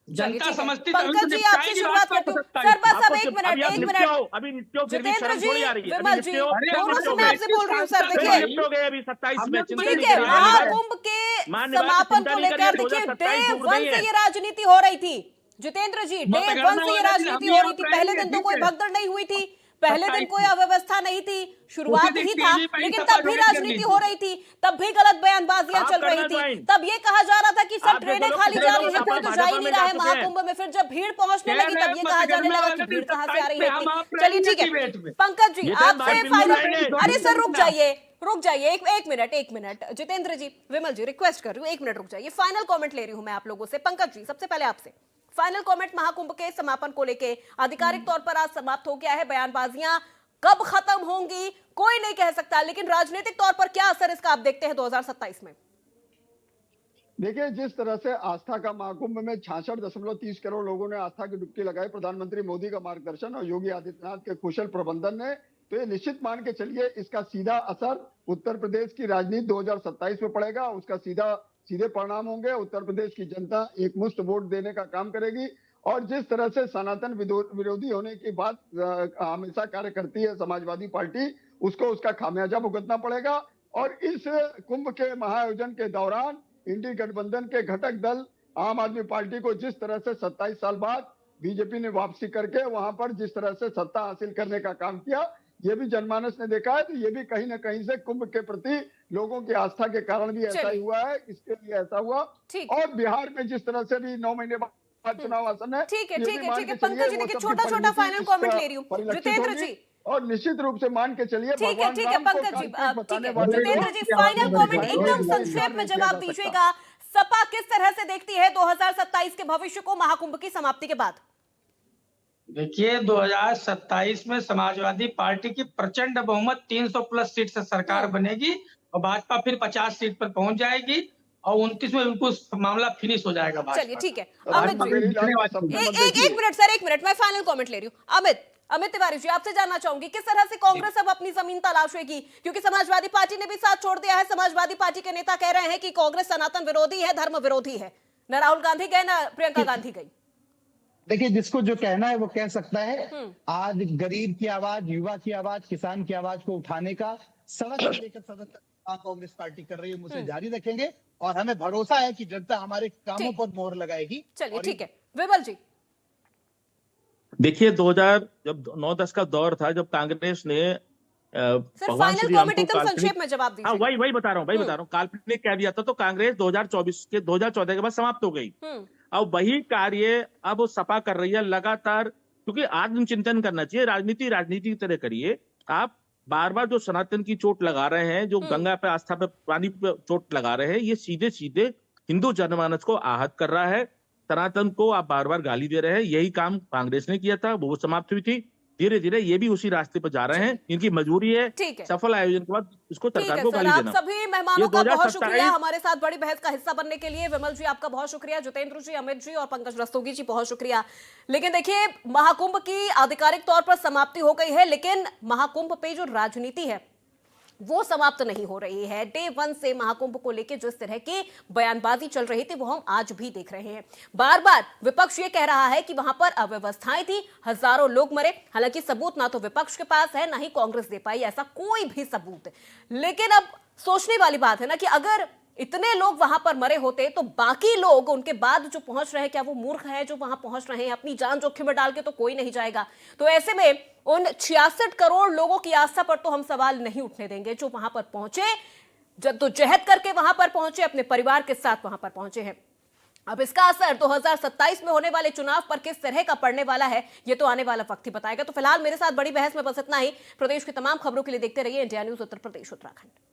Speaker 1: चलिए,
Speaker 5: जनता
Speaker 1: ठीक है।
Speaker 5: समझती
Speaker 1: पंकज जी आपसे शुरुआत करती हूँ सर, बस अब एक मिनट,
Speaker 4: अभी आप
Speaker 1: एक
Speaker 4: निपटे
Speaker 1: मिनट।
Speaker 4: हो, अभी निपटे हो, फिर भी
Speaker 1: जितेंद्र
Speaker 4: शर्म
Speaker 1: जी,
Speaker 4: थोड़ी आ रही है। अभी
Speaker 1: विमल जी,
Speaker 4: निपटे हो,
Speaker 5: अरे
Speaker 1: दोनों से
Speaker 4: निपटे हो
Speaker 1: मैं
Speaker 4: गए।
Speaker 1: आपसे बोल रही हूँ सर,
Speaker 4: फिर
Speaker 1: देखिए
Speaker 4: निपटे हो गए अभी 27 में, चिंता
Speaker 1: ठीक
Speaker 4: नहीं
Speaker 1: है,
Speaker 4: करिए, आने वाला है।
Speaker 1: महाकुंभ के
Speaker 4: मान्य बात है,
Speaker 1: समापन
Speaker 4: चिंता
Speaker 1: को
Speaker 4: नहीं
Speaker 1: लेकर
Speaker 4: करिए,
Speaker 1: देखिए
Speaker 4: 2027
Speaker 1: डे
Speaker 4: दूर
Speaker 1: 1
Speaker 4: नहीं
Speaker 1: से
Speaker 4: है।
Speaker 1: ये राजनीति हो रही थी। जितेंद्र जी, डे 1 से ये राजनीति हो रही थी। पहले दिन तो कोई भगदड़ नहीं हुई थी, पहले दिन कोई अव्यवस्था नहीं थी, शुरुआत ही था, लेकिन तब भी राजनीति हो रही थी, तब भी गलत बयानबाजियां चल रही थी, तब ये कहा जा रहा था कि सब ट्रेनें खाली जा रही है, कोई तो जा ही नहीं रहा है महाकुंभ में। फिर जब भीड़ पहुंचने लगी तब ये कहा जाने लगा कि भीड़ कहां से आ रही है इतनी। चलिए ठीक है पंकज जी, आपसे फाइनल, अरे सर रुक जाइए, रुक जाइए, एक मिनट जितेंद्र जी, विमल जी रिक्वेस्ट कर रही हूँ, एक मिनट रुक जाइए, फाइनल कमेंट ले रही हूँ मैं आप लोगों से। पंकज जी सबसे पहले आपसे फाइनल कमेंट महाकुंभ के समापन को लेके, आधिकारिक तौर पर आज समाप्त हो गया है, बयानबाजियां कब खत्म होंगी कोई नहीं कह सकता, लेकिन राजनीतिक तौर पर क्या असर इसका आप देखते हैं 2027 में?
Speaker 3: देखिए, जिस तरह से आस्था का महाकुंभ में 66.30 करोड़ लोगों ने आस्था की डुबकी लगाई, प्रधानमंत्री मोदी का मार्गदर्शन और योगी आदित्यनाथ के कुशल प्रबंधन ने, तो ये निश्चित मान के चलिए इसका सीधा असर उत्तर प्रदेश की राजनीति 2027 में पड़ेगा। उसका सीधे परिणाम होंगे। उत्तर प्रदेश की जनता एक मुश्त वोट देने का काम करेगी और जिस तरह से सनातन विरोधी होने की बात हमेशा कार्य करती है समाजवादी पार्टी, उसको उसका खामियाजा भुगतना पड़ेगा। और इस कुंभ के महाआयोजन के दौरान इंडी गठबंधन के घटक दल आम आदमी पार्टी को जिस तरह से 27 साल बाद बीजेपी ने वापसी करके वहां पर जिस तरह से सत्ता हासिल करने का काम किया, ये भी जनमानस ने देखा है। तो ये भी कहीं ना कहीं से कुंभ के प्रति लोगों की आस्था के कारण भी ऐसा ही हुआ है, इसके लिए ऐसा हुआ। और बिहार में जिस तरह से भी 9 महीने बाद चुनाव आसन है,
Speaker 1: ठीक है पंकज जी, देखिए छोटा छोटा फाइनल कमेंट ले रही हूँ जितेंद्र जी,
Speaker 3: और निश्चित रूप से मान के चलिए
Speaker 1: ठीक है पंकज जी, ठीक है जितेंद्र जी, फाइनल कमेंट एकदम संक्षेप में जवाब दीजिएगा। सपा किस तरह से देखती है 2027 के भविष्य को महाकुंभ की समाप्ति के बाद?
Speaker 5: देखिए 2027 में समाजवादी पार्टी की प्रचंड बहुमत 300 प्लस सीट से सरकार बनेगी और भाजपा फिर 50 सीट पर पहुंच जाएगी और 29 में बिल्कुल मामला फिनिश हो जाएगा भाजपा
Speaker 1: चलिए ठीक है
Speaker 3: राज
Speaker 1: अमित जी,
Speaker 3: बघेली लाल का शब्द मत
Speaker 1: एक
Speaker 3: देखिए।
Speaker 1: मिनट सर, एक मिनट, मैं फाइनल कमेंट ले रही हूँ। अमित तिवारी जी, आपसे जानना चाहूंगी किस तरह से कांग्रेस अब अपनी जमीन तलाशेगी, क्योंकि समाजवादी पार्टी ने भी साथ छोड़ दिया है। समाजवादी पार्टी के नेता कह रहे हैं कि कांग्रेस सनातन विरोधी है, धर्म विरोधी है। न राहुल गांधी गए, न प्रियंका गांधी गई।
Speaker 6: देखिए, जिसको जो कहना है वो कह सकता है। आज गरीब की आवाज, युवा की आवाज, किसान की आवाज को उठाने का सड़क से लेकर सदन तक काम कांग्रेस पार्टी कर रही है, हम उसे जारी रखेंगे और हमें भरोसा है कि जनता हमारे कामों पर मोहर लगाएगी।
Speaker 1: चलिए ठीक है, विमल जी।
Speaker 4: देखिए 2000 जब 9-10 का दौर था, जब कांग्रेस ने
Speaker 1: सर
Speaker 4: भगवान
Speaker 1: फाइनल
Speaker 4: श्री राम
Speaker 1: कमेंट
Speaker 4: को
Speaker 1: एकदम संक्षेप
Speaker 4: काल्पनिक,
Speaker 1: में जवाब
Speaker 4: हाँ
Speaker 1: दीजिए।
Speaker 4: वही बता रहा हूँ काल्पनिक कह दिया था, तो कांग्रेस 2014 के बाद समाप्त हो गई। अब वही कार्य अब सपा कर रही है लगातार, क्योंकि आत्मचिंतन करना चाहिए। राजनीति की तरह करिए। आप बार बार जो सनातन की चोट लगा रहे हैं, जो गंगा पे आस्था पे, पानी पे चोट लगा रहे हैं, ये सीधे सीधे हिंदू जनमानस को आहत कर रहा है। सनातन को आप बार बार गाली दे रहे हैं। यही काम कांग्रेस ने किया था, वो समाप्त हुई थी। धीरे धीरे ये भी उसी रास्ते पर जा रहे हैं। इनकी मजबूरी है
Speaker 1: ठीक है,
Speaker 4: सफल आयोजन के बाद इसको
Speaker 1: ठीक
Speaker 4: सरकार
Speaker 1: है
Speaker 4: को
Speaker 1: सर,
Speaker 4: गाली
Speaker 1: आप
Speaker 4: देना।
Speaker 1: सभी मेहमानों
Speaker 4: ये
Speaker 1: का बहुत
Speaker 4: 2027
Speaker 1: शुक्रिया हमारे साथ बड़ी बहस का हिस्सा बनने के लिए। विमल जी आपका बहुत शुक्रिया, जितेंद्र जी, अमित जी और पंकज रस्तोगी जी बहुत शुक्रिया। लेकिन देखिए, महाकुंभ की आधिकारिक तौर पर समाप्ति हो गई है, लेकिन महाकुंभ पे जो राजनीति है वो समाप्त नहीं हो रही है। डे 1 से महाकुंभ को लेकर जिस तरह की बयानबाजी चल रही थी वो हम आज भी देख रहे हैं। बार बार विपक्ष ये कह रहा है कि वहां पर अव्यवस्थाएं थी, हजारों लोग मरे। हालांकि सबूत ना तो विपक्ष के पास है, ना ही कांग्रेस दे पाई ऐसा कोई भी सबूत। लेकिन अब सोचने वाली बात है ना कि अगर इतने लोग वहां पर मरे होते तो बाकी लोग उनके बाद जो पहुंच रहे हैं, क्या वो मूर्ख है जो वहां पहुंच रहे हैं? अपनी जान जोखिम में डाल के तो कोई नहीं जाएगा। तो ऐसे में उन 66 करोड़ लोगों की आस्था पर तो हम सवाल नहीं उठने देंगे, जो वहां पर पहुंचे, जद्दोजहद करके वहां पर पहुंचे, अपने परिवार के साथ वहां पर पहुंचे हैं। अब इसका असर 2027 में होने वाले चुनाव पर किस तरह का पड़ने वाला है, ये तो आने वाला वक्त ही बताएगा। तो फिलहाल मेरे साथ बड़ी बहस में बस इतना ही। प्रदेश की तमाम खबरों के लिए देखते रहिए इंडिया न्यूज उत्तर प्रदेश उत्तराखंड।